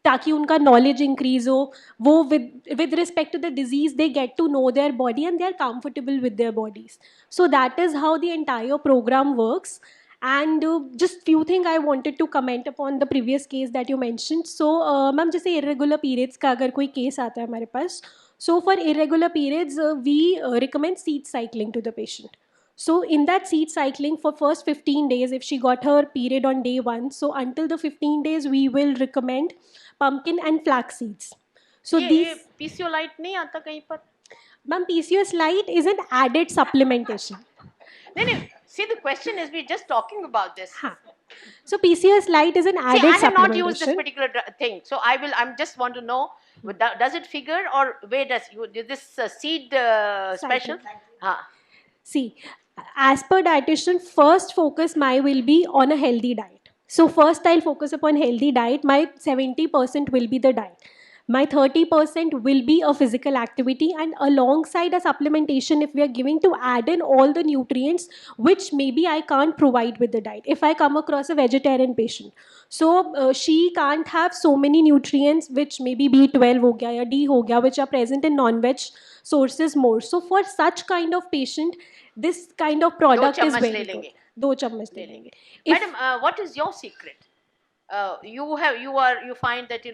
ताकि उनका नॉलेज इंक्रीज हो, वो with respect to the disease they get to know their body and they are comfortable with their bodies. So that is how the entire program works. And just few thing I wanted to comment upon the previous case that you mentioned. So ma'am जैसे irregular periods का अगर कोई case आता है हमारे पास, so for irregular periods we recommend seed cycling to the patient. So in that seed cycling for first 15 days, if she got her period on day 1, so until the 15 days we will recommend pumpkin and flax seeds. So ये PCO light नहीं आता कहीं पर? Ma'am, PCOS light is an added supplementation. नहीं, see, the question is, we're just talking about this. Huh. So PCOS light is an See, added I have not supplementation. used this particular thing, so I'm just want to know, does it figure or where does this seed special? See, as per dietitian, first focus my will be on a healthy diet. So first I'll focus upon healthy diet. My 70% will be the diet. My 30% will be a physical activity, and alongside a supplementation if we are giving to add in all the nutrients which maybe I can't provide with the diet. If I come across a vegetarian patient, so she can't have so many nutrients which maybe B12 ho gaya ya D ho gaya, which are present in non-veg sources more. So for such kind of patient, this kind of product is very good. 2 चम्मच ले लेंगे. Madam, what is your secret? You find that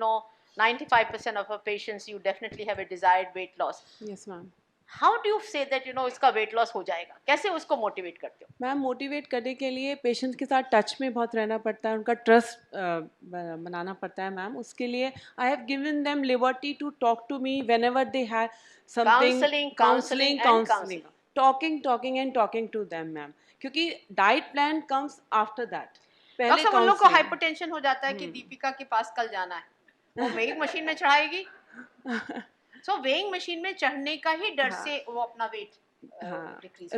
95% of our patients, you definitely have a desired weight loss. Yes, ma'am. How do you say that इसका weight loss हो जाएगा? कैसे उसको motivate करते हो? मैम मोटिवेट करने के लिए पेशेंट के साथ टच में बहुत रहना पड़ता है, उनका ट्रस्ट बनाना पड़ता है मैम. उसके लिए I have given them liberty to talk to me whenever they have something, counselling, talking to them ma'am, क्योंकि diet plan comes after that. पहले उन लोग को हाइपरटेंशन हो जाता है कि दीपिका के पास कल जाना है, वो वेइंग मशीन में चढ़ाएगी. सो वेइंग मशीन में चढ़ने का ही डर से वो अपना वेट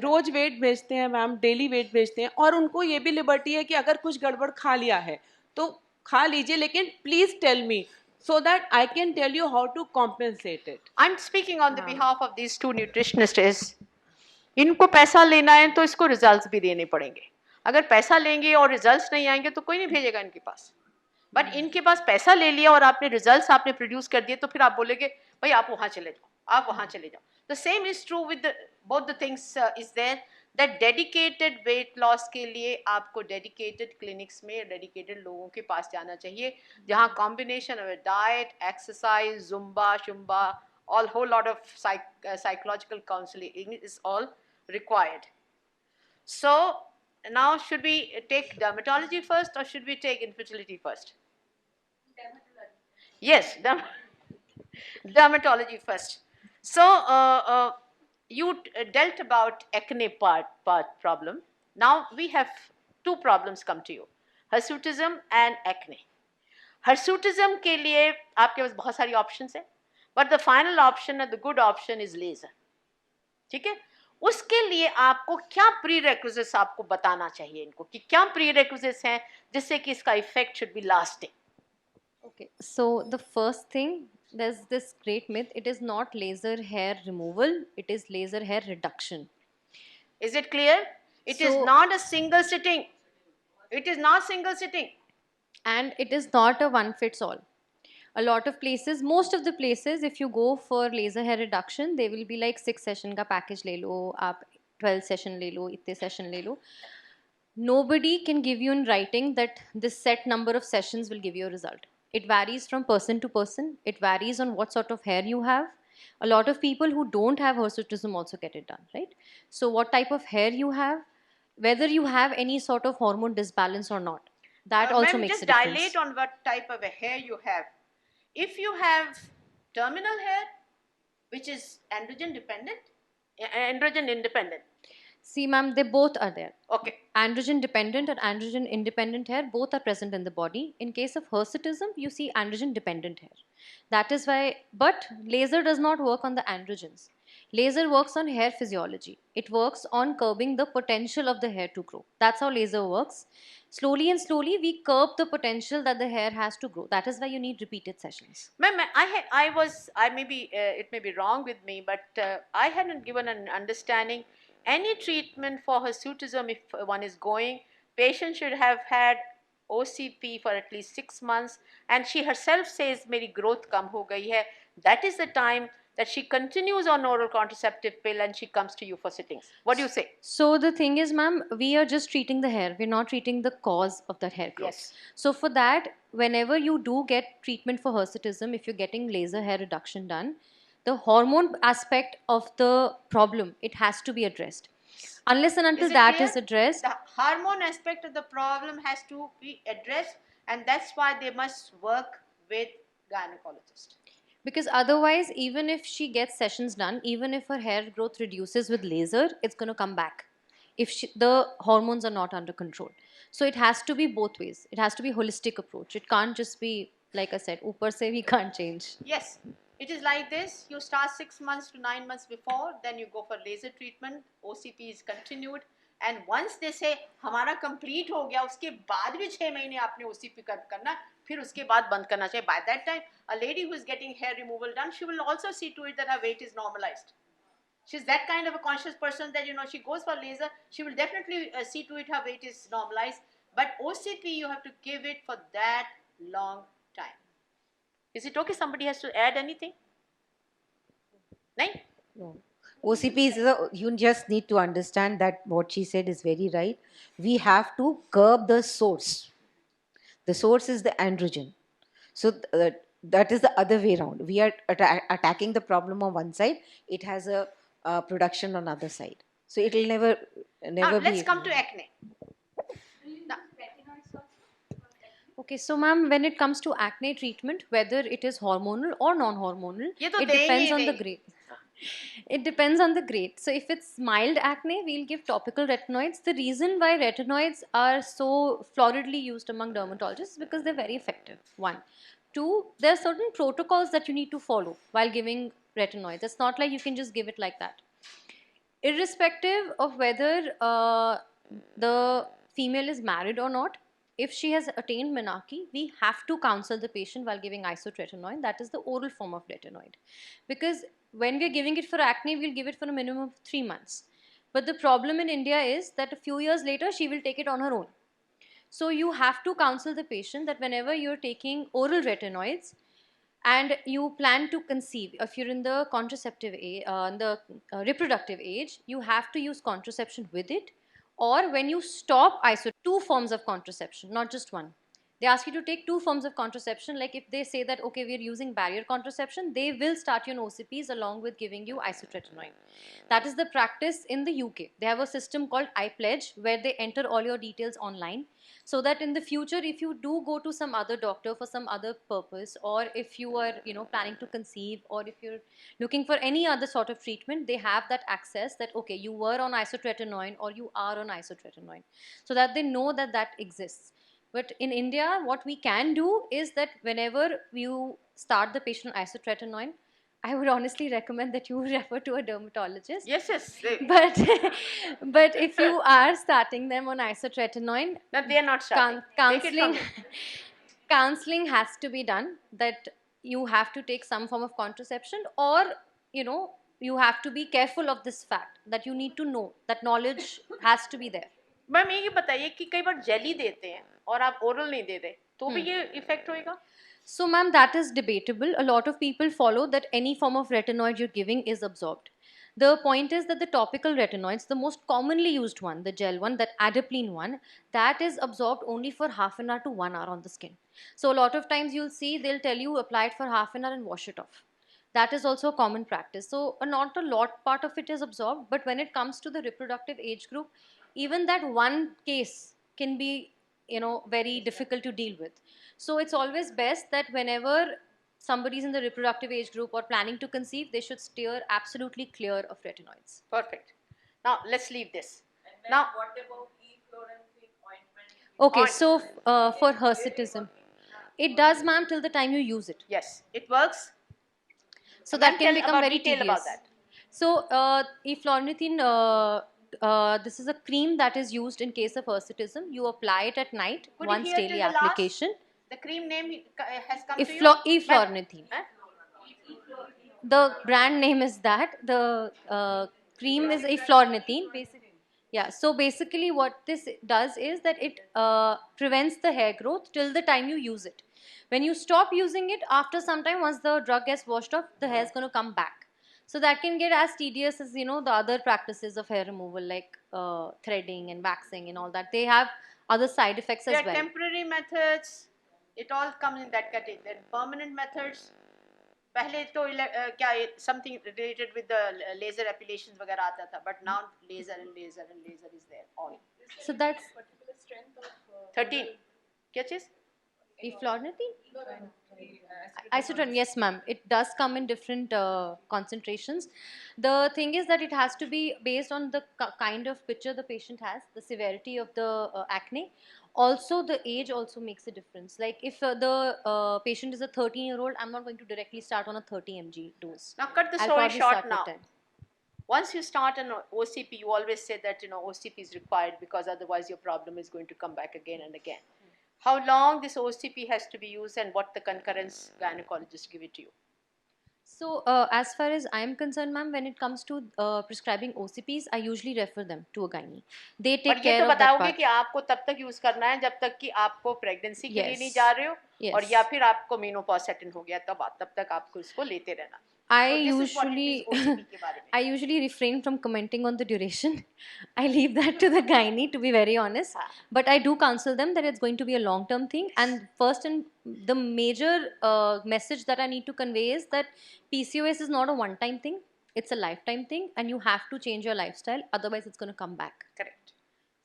रोज वेट भेजते हैं मैम, डेली वेट भेजते हैं, और उनको ये भी लिबर्टी है कि अगर कुछ गड़बड़ खा लिया है तो खा लीजिए, लेकिन please tell me so that I can tell you how to compensate it. I'm speaking on the behalf of these two nutritionists. इनको पैसा लेना है तो इसको रिजल्ट्स भी देने पड़ेंगे. अगर पैसा लेंगे और रिजल्ट्स नहीं आएंगे तो कोई नहीं भेजेगा इनके पास. बट इनके पास पैसा ले लिया और आपने रिजल्ट्स आपने प्रोड्यूस कर दिए, तो फिर आप बोलेंगे भाई आप वहाँ चले जाओ, आप वहाँ चले जाओ. The same is true with both the things is there that dedicated weight loss के लिए आपको डेडिकेटेड क्लिनिक्स में डेडिकेटेड लोगों के पास जाना चाहिए, जहाँ combination of diet, exercise, Zumba Shumba, all whole lot of psychological counseling is all required. So now should we take dermatology first or should we take infertility first? Yes, dermatology first. So you dealt about acne part problem. Now we have two problems come to you, hirsutism and acne. Hirsutism के लिए आपके पास बहुत सारी options है, but the final option and the good option is laser. ठीक है, उसके लिए आपको क्या prerequisites आपको बताना चाहिए इनको कि क्या prerequisites हैं जिससे कि इसका effect should be lasting. Okay, so the first thing, there's this great myth. It is not laser hair removal, it is laser hair reduction. Is it clear? It is So- not a single sitting. It is not single sitting. And it is not a one fits all. A lot of places, most of the places, if you go for laser hair reduction, they will be like 6 session ka package le lo, aap 12 session le lo, itte session le lo. Nobody can give you in writing that this set number of sessions will give you a result. It varies from person to person. It varies on what sort of hair you have. A lot of people who don't have hirsutism also get it done, right? So what type of hair you have, whether you have any sort of hormone disbalance or not, that also Ma'am, makes just a difference. dilate on what type of a hair you have. If you have terminal hair, which is androgen dependent, androgen independent. See, ma'am, they both are there. Okay. Androgen dependent and androgen independent hair both are present in the body. In case of hirsutism, you see androgen dependent hair. That is why, but laser does not work on the androgens. Laser works on hair physiology. It works on curbing the potential of the hair to grow. That's how laser works. Slowly and slowly, we curb the potential that the hair has to grow. That is why you need repeated sessions. Ma'am, it may be wrong with me, but I hadn't given an understanding. Any treatment for hirsutism, if one is going, patient should have had OCP for at least 6 months, and she herself says, "Meri growth kam ho gayi hai." That is the time that she continues on oral contraceptive pill and she comes to you for sittings. What do you say? So the thing is, ma'am, we are just treating the hair. We're not treating the cause of that hair growth. Yes. So for that, whenever you do get treatment for hirsutism, if you're getting laser hair reduction done, the hormone aspect of the problem, it has to be addressed. Unless and until Is it that clear? is addressed, The hormone aspect of the problem has to be addressed, and that's why they must work with gynecologist. because otherwise, even if she gets sessions done, even if her hair growth reduces with laser, it's going to come back if the hormones are not under control. So it has to be both ways. It has to be holistic approach. It can't just be, like I said, upar se we can't change. Yes, it is like this. You start 6 months to 9 months before, then you go for laser treatment. OCP is continued, and once they say हमारा complete हो गया, उसके बाद भी 6 महीने आपने OCP करना, फिर उसके बाद बंद करना चाहिए. By that time, a lady who is getting hair removal done, she will also see to it that her weight is normalized. She's that kind of a conscious person that, she goes for laser, she will definitely see to it her weight is normalized. But OCP, you have to give it for that long time. Is it okay? Somebody has to add anything? Nahin? No. OCP is you just need to understand that what she said is very right. We have to curb the source. The source is the androgen. So that is the other way around. We are attacking the problem on one side. It has a production on other side. So it will never be. Let's come to acne. Okay, so ma'am, when it comes to acne treatment, whether it is hormonal or non-hormonal, ये तो it देंगे depends he on the नहीं. grade. It depends on the grade. So if it's mild acne, we'll give topical retinoids. The reason why retinoids are so floridly used among dermatologists is because they're very effective. One. Two, there are certain protocols that you need to follow while giving retinoids. It's not like you can just give it like that. Irrespective of whether the female is married or not, if she has attained menarche, we have to counsel the patient while giving isotretinoin. That is the oral form of retinoid. Because when we are giving it for acne, we'll give it for a minimum of 3 months. But the problem in India is that a few years later, she will take it on her own. So you have to counsel the patient that whenever you're taking oral retinoids and you plan to conceive, if you're in the contraceptive age, reproductive age, you have to use contraception with it. Or when you stop two forms of contraception, not just one. They ask you to take 2 forms of contraception. Like if they say that, okay, we're using barrier contraception, they will start you on OCPs along with giving you isotretinoin. That is the practice in the UK. They have a system called iPledge where they enter all your details online, so that in the future, if you do go to some other doctor for some other purpose, or if you are, planning to conceive, or if you're looking for any other sort of treatment, they have that access that, okay, you were on isotretinoin or you are on isotretinoin, so that they know that that exists. But in India, what we can do is that whenever you start the patient on isotretinoin, I would honestly recommend that you refer to a dermatologist. Yes. But if you are starting them on isotretinoin, No, they are not starting. Take it from counseling me. counseling has to be done, that you have to take some form of contraception, or you know, you have to be careful of this fact that you need to know that knowledge has to be there. Ma'am ये बताइए कि कई बार jelly देते हैं और आप oral नहीं दे रहे तो भी ये इफेक्ट होएगा? So, ma'am, that is debatable. A lot of people follow that any form of retinoid you're giving is absorbed. The point is that the topical retinoids, the most commonly used one, the gel one, that adapalene one, that is absorbed only for half an hour to 1 hour on the skin. So, a lot of times you'll see they'll tell you apply it for half an hour and wash it off. That is also a common practice. So, not a lot part of it is absorbed, but when it comes to the reproductive age group, even that one case can be, very difficult to deal with. So it's always best that whenever somebody's in the reproductive age group or planning to conceive, they should steer absolutely clear of retinoids. Perfect. Now let's leave this. Now, What about efloranthine ointment? Okay, so for hirsutism, it does, ma'am, till the time you use it. yes, it works. So Ma'am, that can tell become about very detail tedious. about that. So eflornithine, this is a cream that is used in case of hirsutism. You apply it at night, Could you once hear till daily the last? application. The cream name has come to you. Eflornithine. Huh? The brand name is that. The cream is eflornithine. Basically, yeah. So basically, what this does is that it prevents the hair growth till the time you use it. When you stop using it, after some time, once the drug gets washed off, the hair is going to come back. So that can get as tedious as the other practices of hair removal, like threading and waxing and all that. They have other side effects There as are well. temporary methods. It all comes in that category. Then permanent methods. पहले तो क्या something related with the laser epilations वगैरह आता था, but now laser is there all. So that's 13 क्या चीज? eflornithine. Isotretinoin, yes, ma'am. It does come in different concentrations. The thing is that it has to be based on the kind of picture the patient has, the severity of the acne. Also, the age also makes a difference. Like if the patient is a 13-year-old, I'm not going to directly start on a 30 mg dose. Now cut the I'll story probably short start with now. 10. Once you start an OCP, you always say that OCP is required because otherwise your problem is going to come back again and again. How long this OCP has to be used and what the concurrence gynecologist give it to you? So, as far as I am concerned, ma'am, when it comes to prescribing OCPs, I usually refer them to a gynae. They take और ये care तो of that बताओगे part. कि आपको तब तक use करना है जब तक कि आपको प्रेगनेंसी के लिए Yes. नहीं जा रहे हो Yes. और या फिर आपको मेनोपॉज सेटल हो गया तब तक आपको इसको लेते रहना. I So this is what it usually is OCP के बारे में. I usually refrain from commenting on the duration. I leave that to the gynae, to be very honest. But I do counsel them that it's going to be a long-term thing. And first, and the major message that I need to convey is that PCOS is not a one-time thing. It's a lifetime thing, and you have to change your lifestyle. Otherwise, it's going to come back. Correct.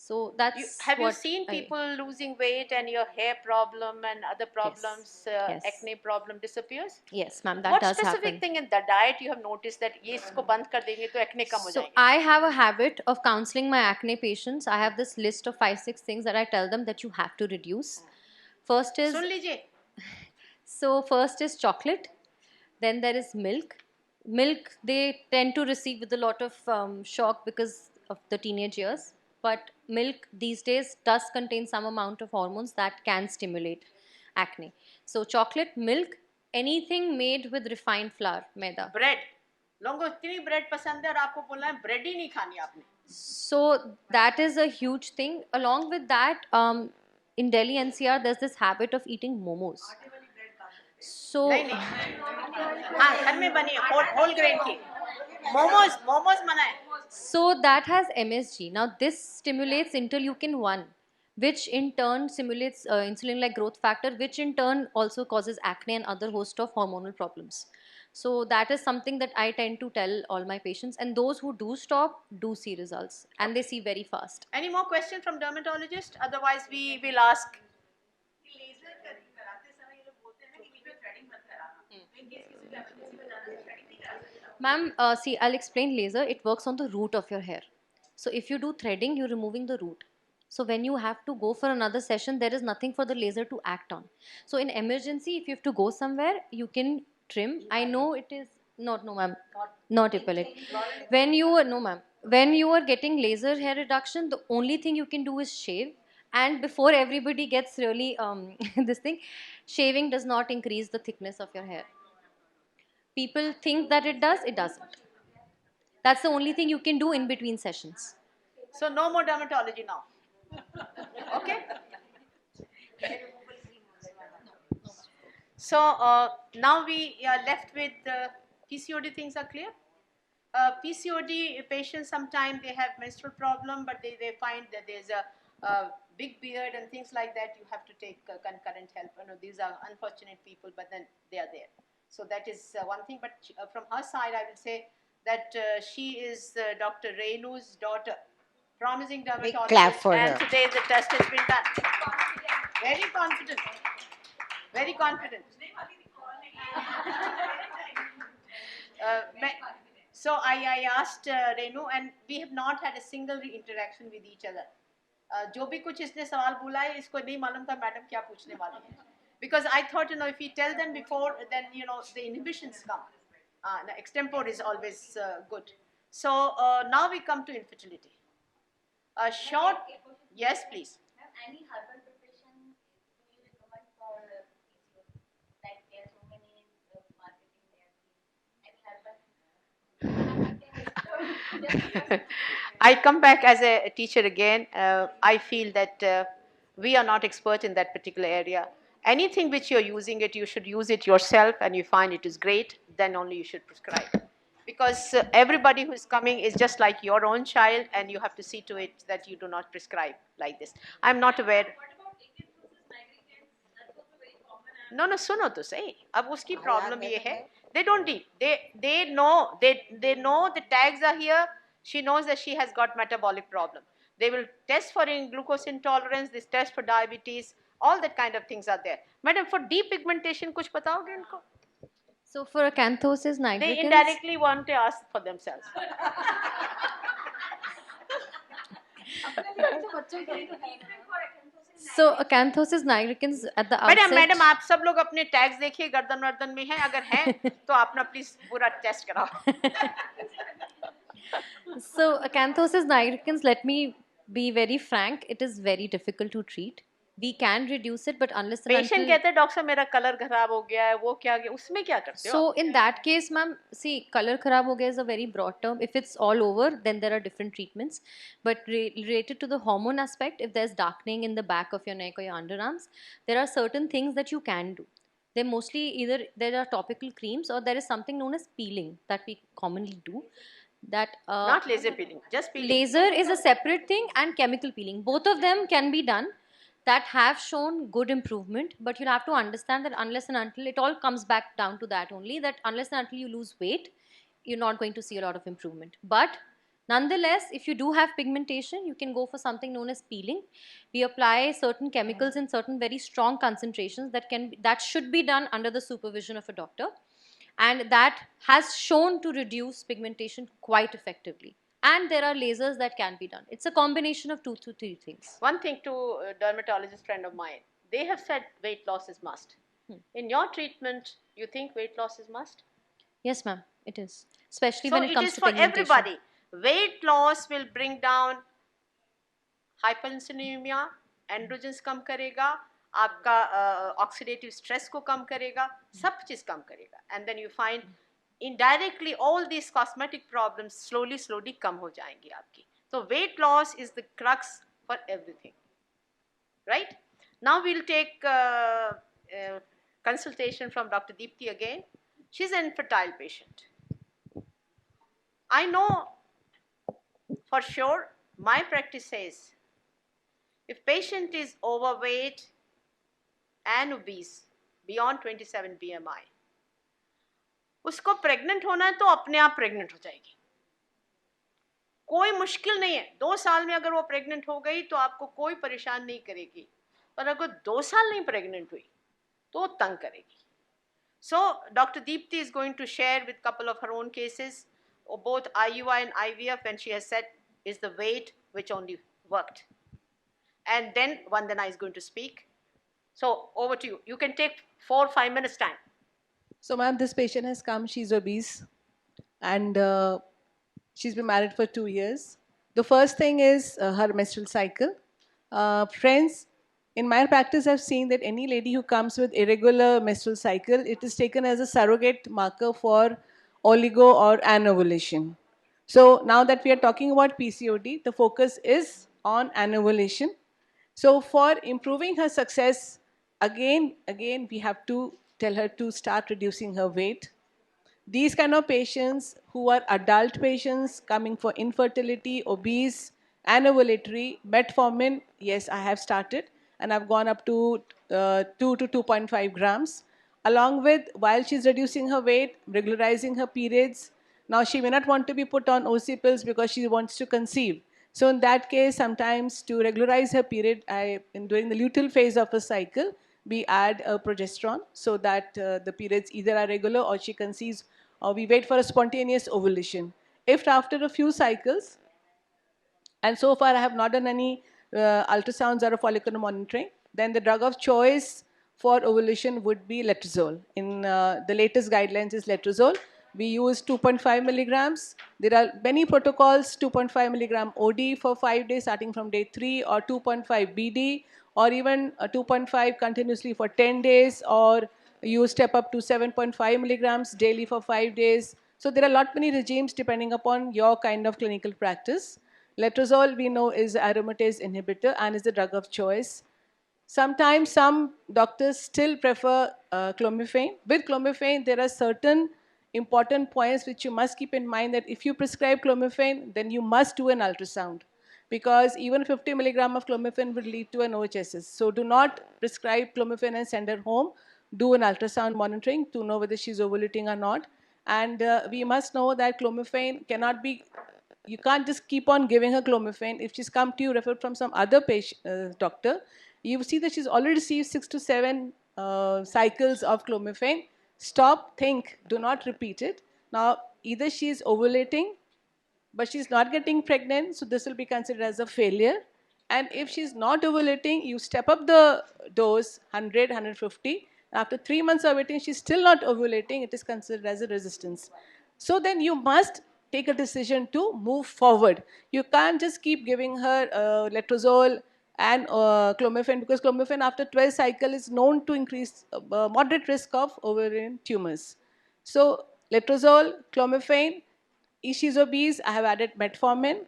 So that's Have you what seen I- people losing weight and your hair problem and other problems, Yes. acne problem disappears? Yes, ma'am, that What does specific happen. thing in the diet you have noticed that ये इसको बंद कर देंगे तो acne कम हो So जाएंगे? I have a habit of counseling my acne patients. I have this list of 5-6 things that I tell them that you have to reduce. First is सुन लीजिए. first is chocolate, then there is milk. Milk they tend to receive with a lot of shock because of the teenage years. But milk these days does contain some amount of hormones that can stimulate acne. So chocolate, milk, anything made with refined flour, maida. Bread. लोगों को इतनी bread पसंद है और आपको बोलना है bread ही नहीं खानी आपने. So that is a huge thing. Along with that, in Delhi NCR, there's this habit of eating momos. So नहीं नहीं. हाँ घर में बनी whole grain की. मोमोज मना है. So that has MSG. Now this stimulates interleukin 1, which in turn stimulates insulin-like growth factor, which in turn also causes acne and other host of hormonal problems. So that is something that I tend to tell all my patients, and those who do stop do see results, and they see very fast. Any more questions from dermatologist? Otherwise we will ask. Laser कराते समय ये लोग बोलते हैं ना कि बीच में threading मत कराना. तो इन केस किसी को emergency में जाना है थ्रेडिंग नहीं करा सकते. Ma'am, see, I'll explain laser. It works on the root of your hair. So if you do threading, you're removing the root. So when you have to go for another session, there is nothing for the laser to act on. So in emergency, if you have to go somewhere, you can trim. I know it is no, ma'am, not epileptic. When you are getting laser hair reduction, the only thing you can do is shave. And before everybody gets really this thing, shaving does not increase the thickness of your hair. People think that it does, it doesn't. That's the only thing you can do in between sessions. So no more dermatology now. Okay. So now we are left with PCOD. Things are clear. PCOD patients sometimes they have menstrual problem, but they find that there's a big beard and things like that. You have to take concurrent help. You know, these are unfortunate people, but then they are there. So that is one thing. But from her side, I will say that she is Dr. Renu's daughter, promising dermatologist. clap for and her. today the test has been done. Very confident. Very confident. So I asked Renu, and we have not had a single interaction with each other. जो भी कुछ इसने सवाल बोला है इसको नहीं मालूम था मैडम क्या पूछने वाली है. Because I thought, you know, if we tell them before, then, you know, the inhibitions come. The extempore is always good. So now we come to infertility. A short, yes, please. Any herbal preparation do you recommend for PCOD? Like there are so many marketing there. Any herbal? I come back as a teacher again. I feel that we are not expert in that particular area. Anything which you're using it, you should use it yourself, and you find it is great, then only you should prescribe. Because everybody who is coming is just like your own child, and you have to see to it that you do not prescribe like this. I'm not aware. No, सुनो तो सही. अब उसकी problem ये है. They don't need. They know. They know the tags are here. She knows that she has got metabolic problem. They will test for glucose intolerance. This test for diabetes. All that kind of things are there. Madam, for depigmentation, कुछ बताओगे इनको? So for acanthosis They nigricans, indirectly want to ask for themselves. so acanthosis nigricans at the outset. Madam आप सब लोग अपने tags देखिए गर्दन वर्दन में है अगर है तो अपना प्लीज पूरा टेस्ट कराओ. So acanthosis nigricans, let me be very frank, it is very difficult to treat. We can reduce it, but unless and patient until. कहते हैं डॉक्टर साहब मेरा कलर खराब हो गया है वो क्या गया उसमें क्या करते हो? So in that case, ma'am, see, color kharab ho gaya is a very broad term. If it's all over, then there are different treatments. But related to the hormone aspect, if there's darkening in the back of your neck or your underarms, there are certain things that you can do. They're mostly either there are topical creams or there is something known as peeling that we commonly do. That Not laser peeling, just peeling. laser is a separate thing and chemical peeling. Both of them can be done. That have shown good improvement, but you'll have to understand that unless and until it all comes back down to that only, that unless and until you lose weight, you're not going to see a lot of improvement. But nonetheless, if you do have pigmentation, you can go for something known as peeling. We apply certain chemicals in certain very strong concentrations that should be done under the supervision of a doctor, and that has shown to reduce pigmentation quite effectively. And there are lasers that can be done. It's a combination of 2 to 3 things. One thing to a dermatologist friend of mine, they have said weight loss is must. In your treatment, you think weight loss is must? Yes, ma'am, it is. Especially So when it comes is to for pigmentation. everybody. Weight loss will bring down hyperinsulinemia, androgens कम करेगा, आपका oxidative stress को कम करेगा, सब चीज कम करेगा. And then you find indirectly all these cosmetic problems slowly कम हो जाएंगी आपकी. So weight loss is the crux for everything. Right? Now we'll take consultation from Dr. Deepti again. She's an infertile patient. I know for sure, my practice says, if patient is overweight and obese beyond 27 BMI, उसको pregnant होना है तो अपने आप pregnant हो जाएगी. कोई मुश्किल नहीं है. 2 साल में अगर वो प्रेग्नेंट हो गई तो आपको कोई परेशान नहीं करेगी. पर अगर 2 साल नहीं प्रेग्नेंट हुई तो तंग करेगी. So Dr. Deepti is going to share with couple of her own cases, both IUI and IVF, and she has said is the weight which only worked. And then Vandana is going to speak. So over to you. You can take 4 or 5 minutes time. So ma'am, this patient has come, she's obese and she's been married for 2 years. The first thing is her menstrual cycle. Friends, in my practice, I've seen that any lady who comes with irregular menstrual cycle, it is taken as a surrogate marker for oligo or anovulation. So now that we are talking about PCOD, the focus is on anovulation. So for improving her success, again, we have to tell her to start reducing her weight. These kind of patients who are adult patients coming for infertility, obese, and ovulatory, metformin, yes, I have started and I've gone up to 2 to 2.5 grams. Along with, while she's reducing her weight, regularizing her periods, now she may not want to be put on OC pills because she wants to conceive. So in that case, sometimes to regularize her period, during the luteal phase of a cycle, we add a progesterone so that the periods either are regular or she conceives, or we wait for a spontaneous ovulation. If after a few cycles, and so far I have not done any ultrasounds or follicular monitoring, then the drug of choice for ovulation would be letrozole. In the latest guidelines is letrozole. We use 2.5 milligrams. There are many protocols, 2.5 milligram OD for 5 days starting from day 3, or 2.5 BD, or even 2.5 continuously for 10 days, or you step up to 7.5 milligrams daily for 5 days. So there are a lot many regimes depending upon your kind of clinical practice. Letrozole we know is aromatase inhibitor and is the drug of choice. Sometimes some doctors still prefer clomiphene. With clomiphene, there are certain important points which you must keep in mind, that if you prescribe clomiphene, then you must do an ultrasound, because even 50 milligram of clomiphene will lead to an OHSS. So do not prescribe clomiphene and send her home. Do an ultrasound monitoring to know whether she's ovulating or not. And we must know that clomiphene cannot be, you can't just keep on giving her clomiphene. If she's come to you referred from some other patient, doctor, you see that she's already received 6 to 7 cycles of clomiphene. Stop, think, do not repeat it. Now, either she's ovulating, but she's not getting pregnant, so this will be considered as a failure. And if she's not ovulating, you step up the dose 100, 150. After 3 months of waiting, she's still not ovulating, it is considered as a resistance. So then you must take a decision to move forward. You can't just keep giving her letrozole and clomiphene, because clomiphene after 12 cycle is known to increase moderate risk of ovarian tumors. So letrozole, clomiphene. If she's obese, I have added metformin.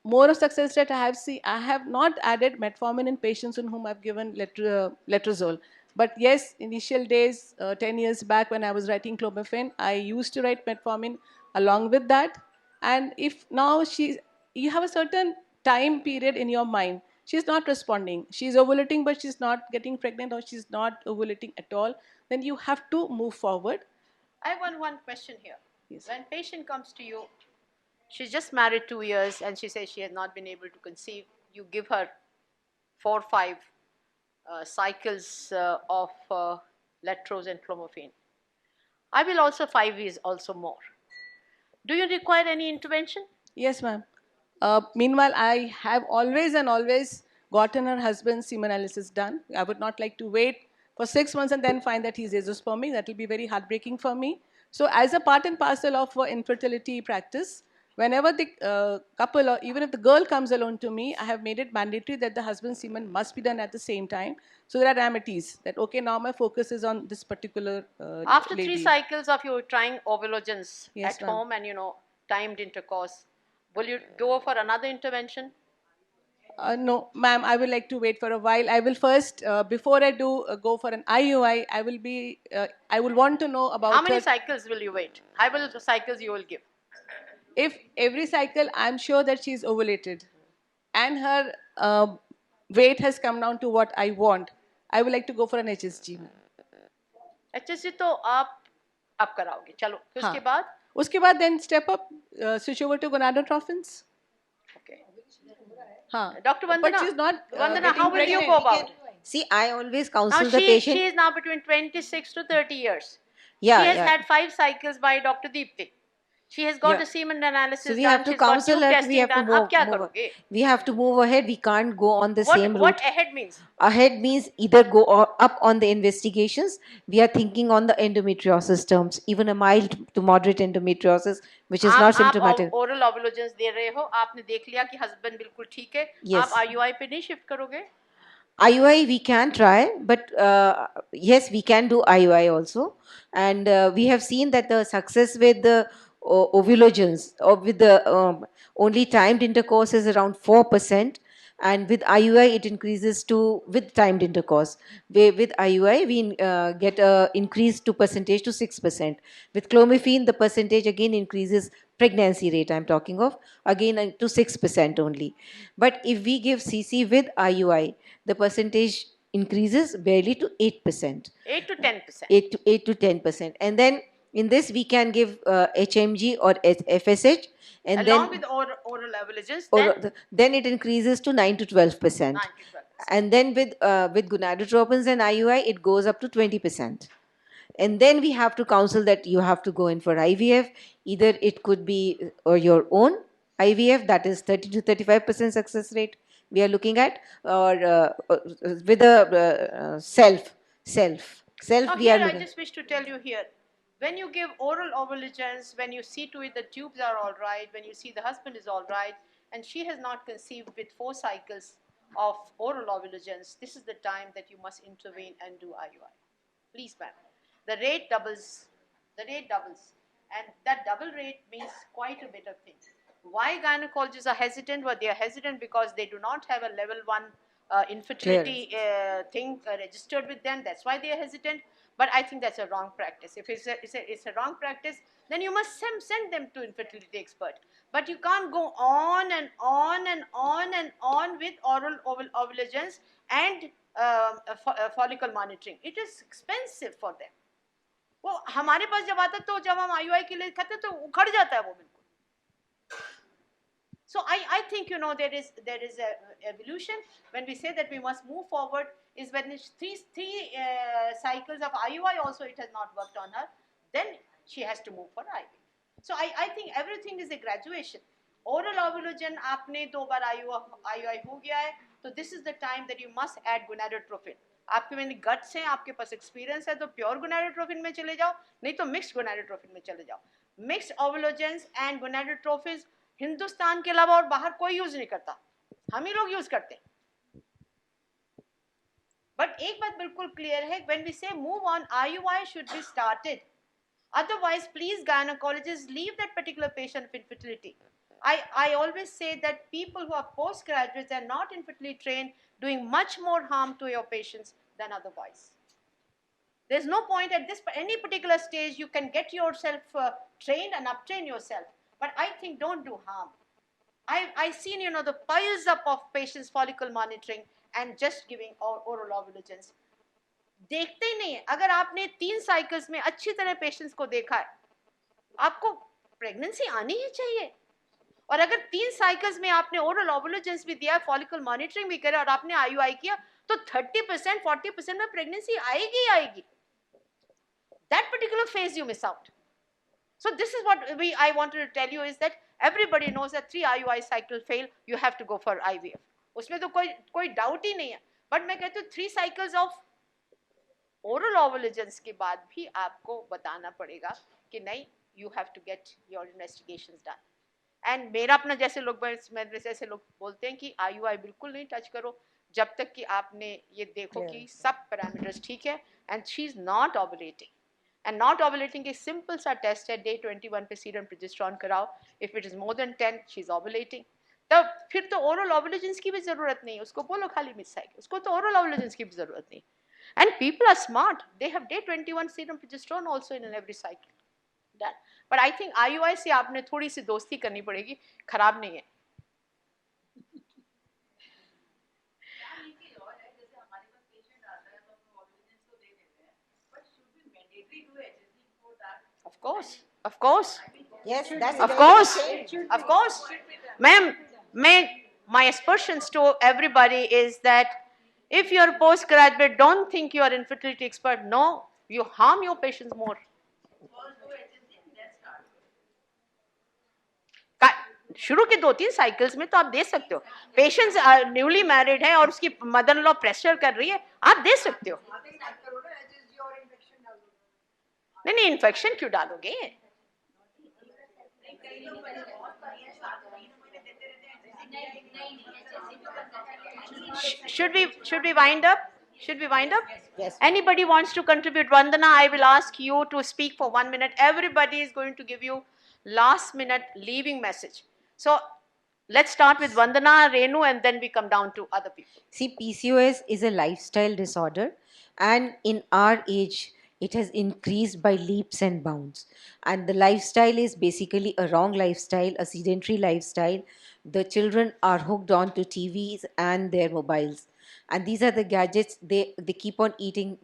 More of success rate I have seen, I have not added metformin in patients in whom I've given letrozole. But yes, initial days, 10 years back when I was writing clomiphene, I used to write metformin along with that. And if now you have a certain time period in your mind, she's not responding, she's ovulating but she's not getting pregnant, or she's not ovulating at all, then you have to move forward. I have one question here. Yes. When patient comes to you, she's just married 2 years and she says she has not been able to conceive, you give her 4 or 5 cycles of letrozole and clomiphene. I will also 5 is also more. Do you require any intervention? Yes, ma'am. Meanwhile, I have always gotten her husband's semen analysis done. I would not like to wait for 6 months and then find that he's azoospermic. That will be very heartbreaking for me. So as a part and parcel of infertility practice, whenever the couple, or even if the girl comes alone to me, I have made it mandatory that the husband's semen must be done at the same time. So there are amenities that, okay, now my focus is on this particular After lady. 3 cycles of you trying ovulogens Yes, at ma'am. home and timed intercourse, will you go for another intervention? No, ma'am, I will like to wait for a while. I will first, before I do go for an IUI, I will want to know about How many her. cycles will you wait? How many cycles you will give? If every cycle I'm sure that she's ovulated and her weight has come down to what I want, I would like to go for an HSG. HSG तो आप कराओगे, चलो फिर उसके बाद? उसके बाद then step up, switch over to gonadotrophins. Okay. हाँ. Dr. Vandana, But she's not Vandana, how will you pregnant. go about it? See, I always Now counsel the patient. she is now between 26 to 30 years. Yeah, she has yeah. had 5 cycles by Dr. Deepti. She has got Yeah. a semen analysis So we done, have to she's got counsel tube her. We testing have to done. अब क्या move. करोगे? We have to move ahead. We can't go on the What same what route. ahead means? Ahead means either go up on the investigations. We are thinking on the endometriosis terms, even a mild to moderate endometriosis, which is not आप symptomatic. oral ovulations दे रहे हो, आपने देख लिया कि husband बिल्कुल ठीक है, Yes. आप IUI पे नहीं shift करोगे? IUI we can try, but yes, we can do IUI also. And we have seen that the success with the ovulogens or with the only timed intercourse is around 4%. And with IUI, it increases to with timed intercourse. With IUI, we get a increase to percentage to 6%. With clomiphene, the percentage again increases pregnancy rate. I'm talking of again to 6% only. But if we give CC with IUI, the percentage increases barely to 8%. 8 to 10%. 8 to 10%. And then in this we can give HMG or FSH, and Along then with oral ovulations, then it increases to 9 to 12%. 9 to 12%. And then with gonadotropins and IUI, it goes up to 20%. And then we have to counsel that you have to go in for IVF. Either it could be your own IVF, that is 30 to 35% success rate we are looking at, or with a self Now we are here I looking. just wish to tell you here, when you give oral ovulations, when you see to it the tubes are all right, when you see the husband is all right, and she has not conceived with 4 cycles of oral ovulations, this is the time that you must intervene and do IUI. Please, ma'am. The rate doubles. The rate doubles. And that double rate means quite a bit of things. Why gynecologists are hesitant? Well, they are hesitant because they do not have a level 1 infertility thing registered with them. That's why they are hesitant. But I think that's a wrong practice. If it's a wrong practice, then you must send them to infertility expert. But you can't go on and on and on and on with oral ovulations and follicle monitoring. It is expensive for them. वो हमारे पास जब आता तो जब हम IUI के लिए खाते तो उखड़ जाता है वो बिल्कुल. So I think there is a evolution when we say that we must move forward is when it's three cycles of IUI also it has not worked on her, then she has to move for IVF. So I think everything is a graduation. Oral ovulation आपने 2 बार IUI हो गया है, तो this is the time that you must add gonadotropin. आपके में guts हैं, आपके पास experience है, तो प्योर गोनाडोट्रोफिन में चले जाओ, नहीं तो मिक्स्ड गोनाडोट्रोफिन में चले जाओ. मिक्स्ड ओवुलोजेंस एंड गोनाडोट्रोफिन्स हिंदुस्तान के अलावा और बाहर कोई यूज नहीं करता, हम ही लोग यूज करते हैं. बट एक बात बिल्कुल क्लियर है, व्हेन वी से move on, IUI should be started. Otherwise, please gynecologists leave that particular patient of infertility. I always say that people who are postgraduates and not infertility trained doing much more harm to your patients than otherwise. There's no point at any particular stage. You can get yourself trained and uptrain yourself, but I think don't do harm. I've seen the piles up of patients follicle monitoring and just giving oral ovulations. देखते ही नहीं है. अगर आपने 3 cycles में अच्छी तरह patients को देखा है, आपको प्रेगनेंसी आनी ही चाहिए. और अगर 3 साइकिल्स में आपने ओरल ओवुलेशंस भी दिया, फॉलिकल मॉनिटरिंग भी करा और आपने IUI किया, तो 30% 40% में प्रेगनेंसी आएगी आएगी. That particular phase you miss out. So this is what I wanted to tell you is that everybody knows that 3 IUI cycle fail, you have to go for IVF. उसमें तो कोई doubt ही नहीं है. But मैं कहती हूँ 3 cycles of oral ओवुलेशंस के बाद भी आपको बताना पड़ेगा कि नहीं, you have to get your investigations done. And मेरा अपना जैसे लोग बोलते हैं कि IUI बिल्कुल नहीं टच करो जब तक कि आपने ये देखो कि सब पैरामीटर्स ठीक है and she is not ovulating. And not ovulating एक सिंपल सा टेस्ट है, डे 21 पे सीरम प्रोजेस्टेरोन कराओ. If it is more than 10 she is ovulating, तब फिर तो ओरल ओवुलेशंस की भी जरूरत नहीं है. उसको बोलो खाली मिस साइकिल, उसको तो ओरल ओवुलेशंस की भी जरूरत नहीं. And people are smart. They have day 21 serum progesterone also in every cycle. Done. But I think IUI से आपने थोड़ी सी दोस्ती करनी पड़ेगी, खराब नहीं है. Of course, of course. Yes, that's of course, of course. Ma'am, my aspersions to everybody is that if you're a postgraduate, don't think you're an infertility expert. No, you harm your patients more. शुरू के 2-3 cycles में तो आप दे सकते हो. Patients newly married है और उसकी मदर इन लॉ प्रेशर कर रही है, आप दे सकते हो. नहीं नहीं, इन्फेक्शन क्यों डालोगे? Should we wind up? Should we wind up? Yes. Anybody wants to contribute? Vandana, I will ask you to speak for 1 minute. Everybody is going to give you last minute leaving message. So let's start with Vandana, Renu, and then we come down to other people. See, PCOS is a lifestyle disorder, and in our age, it has increased by leaps and bounds. And the lifestyle is basically a wrong lifestyle, a sedentary lifestyle. The children are hooked on to TVs and their mobiles. And these are the gadgets, they keep on eating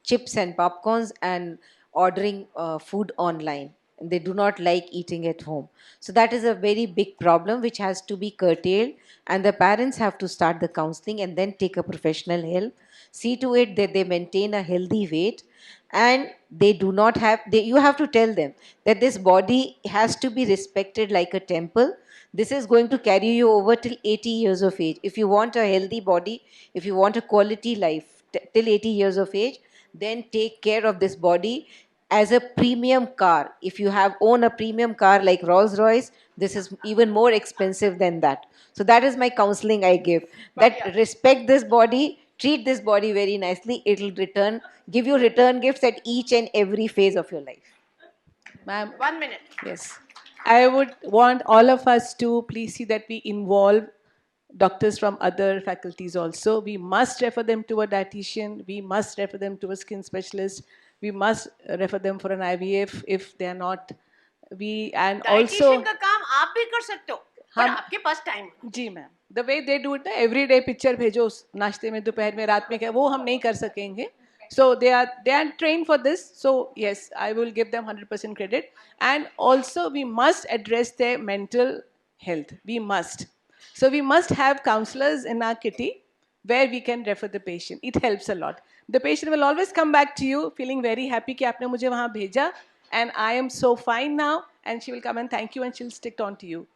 chips and popcorns and ordering food online. And they do not like eating at home. So that is a very big problem which has to be curtailed, and the parents have to start the counseling and then take a professional help. See to it that they maintain a healthy weight, and they do not have you have to tell them that this body has to be respected like a temple. This is going to carry you over till 80 years of age. If you want a healthy body, if you want a quality life till 80 years of age, then take care of this body as a premium car. If you have own a premium car like Rolls Royce, this is even more expensive than that. So that is my counseling I give. That respect this body, treat this body very nicely. It will give you return gifts at each and every phase of your life. Ma'am, 1 minute. yes. I would want all of us to please see that we involve doctors from other faculties also. We must refer them to a dietitian. We must refer them to a skin specialist. We must refer them for an IVF if they are not. And also. Dietitian का काम आप भी कर सकते हो, पर आपके पास टाइम. जी ma'am, the way they do it, every day picture भेजो नाश्ते में, दोपहर में, रात में, क्या वो हम नहीं कर सकेंगे. So they are trained for this. So yes, I will give them 100% credit. And also we must address their mental health. We must. So we must have counselors in our kitty where we can refer the patient. It helps a lot. The patient will always come back to you feeling very happy कि आपने मुझे वहाँ भेजा and I am so fine now, and she will come and thank you and she'll stick on to you.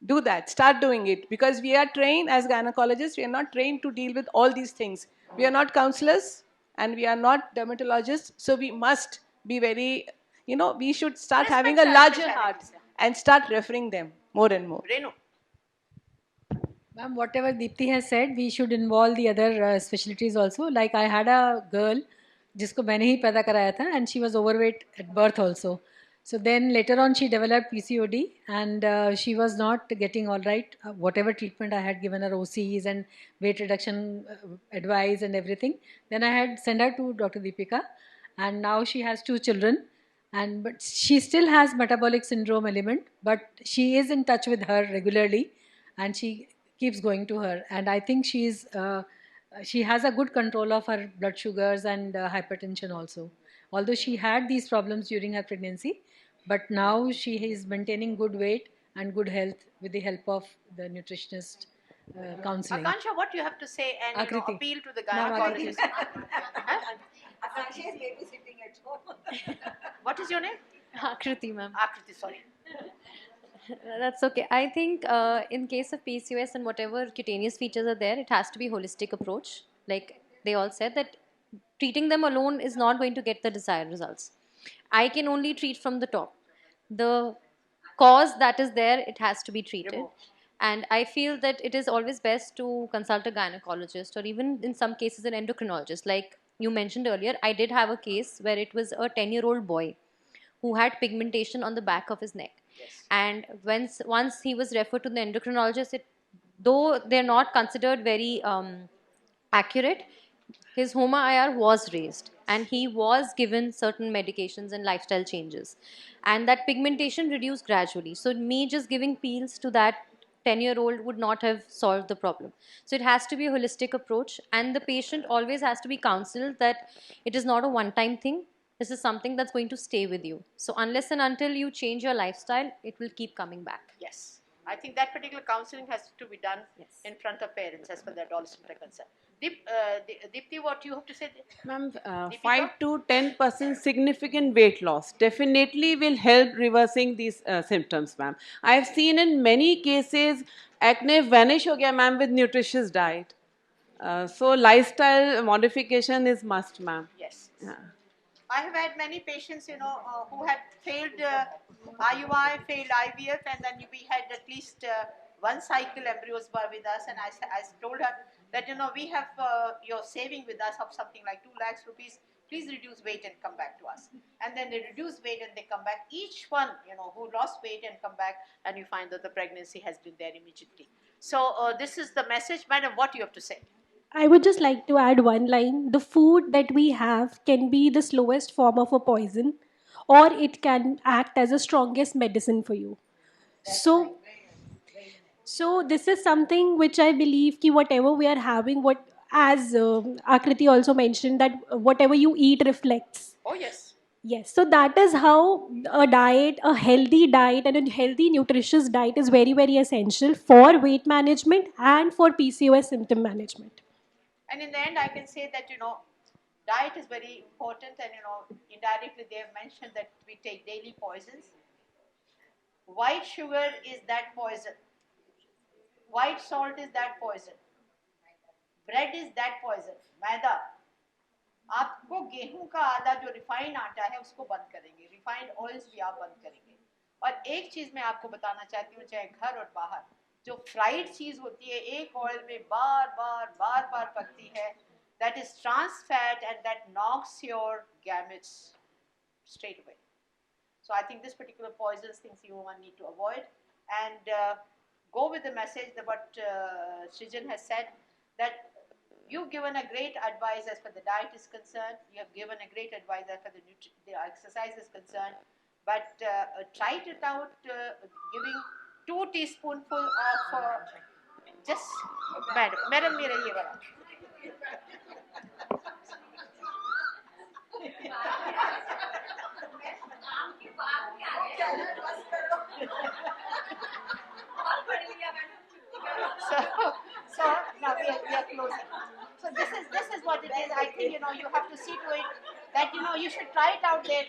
Do that. Start doing it, because we are trained as gynecologists. We are not trained to deal with all these things. We are not counselors and we are not dermatologists. So we must be very, we should start having a larger heart and start referring them more and more. Renu. Ma'am, whatever Deepti has said, we should involve the other specialties also. Like I had a girl, जिसको मैंने ही पैदा कराया था, and she was overweight at birth also. So then later on she developed PCOD, and she was not getting all right. Whatever treatment I had given her, OCs and weight reduction advice and everything. Then I had sent her to Dr. Deepika, and now she has 2 children. But she still has metabolic syndrome element, but she is in touch with her regularly, and she keeps going to her. And I think she has a good control of her blood sugars and hypertension also. Although she had these problems during her pregnancy, but now she is maintaining good weight and good health with the help of the nutritionist counseling. Akansha, what you have to say and Akriti. appeal to the Ma'am, gynecologist? Akansha is babysitting at home. What is your name? Akriti, ma'am. Akriti, sorry. That's okay. I think in case of PCOS and whatever cutaneous features are there, it has to be holistic approach. Like they all said that treating them alone is not going to get the desired results. I can only treat from the top. The cause that is there, it has to be treated. And I feel that it is always best to consult a gynecologist or even in some cases an endocrinologist. Like you mentioned earlier, I did have a case where it was a 10-year-old boy who had pigmentation on the back of his neck. Yes. And once he was referred to the endocrinologist, though they're not considered very accurate, his HOMA-IR was raised and he was given certain medications and lifestyle changes. And that pigmentation reduced gradually. So me just giving pills to that 10-year-old would not have solved the problem. So it has to be a holistic approach, and the patient always has to be counseled that it is not a one-time thing. This is something that's going to stay with you. So unless and until you change your lifestyle, it will keep coming back. Yes. I think that particular counseling has to be done in front of parents as per the adolescent are concerned. Dipti, what you have to say? Ma'am, Deepika? 5 to 10% significant weight loss definitely will help reversing these symptoms, ma'am. I have seen in many cases acne vanish ho gaya, ma'am, with nutritious diet. So lifestyle modification is must, ma'am. Yes. Yeah. I have had many patients, who had failed IUI, failed IVF, and then we had at least one cycle embryos with us. And I told her that, we have your saving with us of something like 2 lakhs rupees. Please reduce weight and come back to us. And then they reduce weight and they come back. Each one, who lost weight and come back, and you find that the pregnancy has been there immediately. So this is the message, madam. What you have to say? I would just like to add one line. The food that we have can be the slowest form of a poison, or it can act as the strongest medicine for you. So, so this is something which I believe ki whatever we are having, what as Akriti also mentioned that whatever you eat reflects. Oh, yes. Yes, so that is how a diet, a healthy diet, and a healthy nutritious diet is very, very essential for weight management and for PCOS symptom management. And in the end, I can say that, diet is very important, and, indirectly they have mentioned that we take daily poisons. White sugar is that poison. White salt is that poison. Bread is that poison. मैदा, आपको गेहूं का आधा जो refined आटा है उसको बंद करेंगे, रिफाइंड ऑयल्स भी आप बंद करेंगे. और एक चीज मैं आपको बताना चाहती हूँ, चाहे घर और बाहर, जो फ्राइड चीज होती है, एक ऑयल में बार बार पकती है, that is trans fat, and that knocks your gametes straight away. So I think this particular poisons things you need to avoid, and go with the message that what Srijan has said, that you've given a great advice as far the diet is concerned. You have given a great advice as far the exercise is concerned. But try it out, giving 2 teaspoonful of just madam मेरा ये वाला. So now we are closing. So this is what it is. I think you have to see to it that you should try it out there.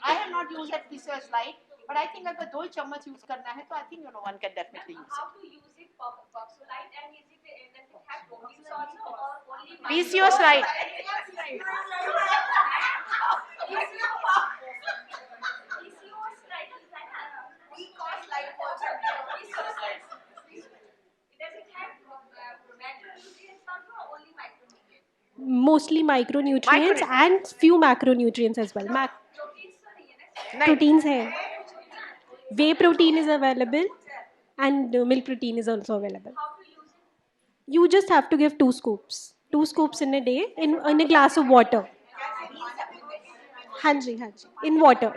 I have not used that PCOS Lite, but I think अगर 2 चम्मच use करना है तो I think one can definitely use How it. to use it, Buxolite, and is it does it have proteins also or only PCOS Lite. Mostly micronutrients and few macronutrients as well. नहीं. Proteins hai. Whey protein is available, and milk protein is also available. You just have to give 2 scoops. 2 scoops in a day in a glass of water. Hanji. In water.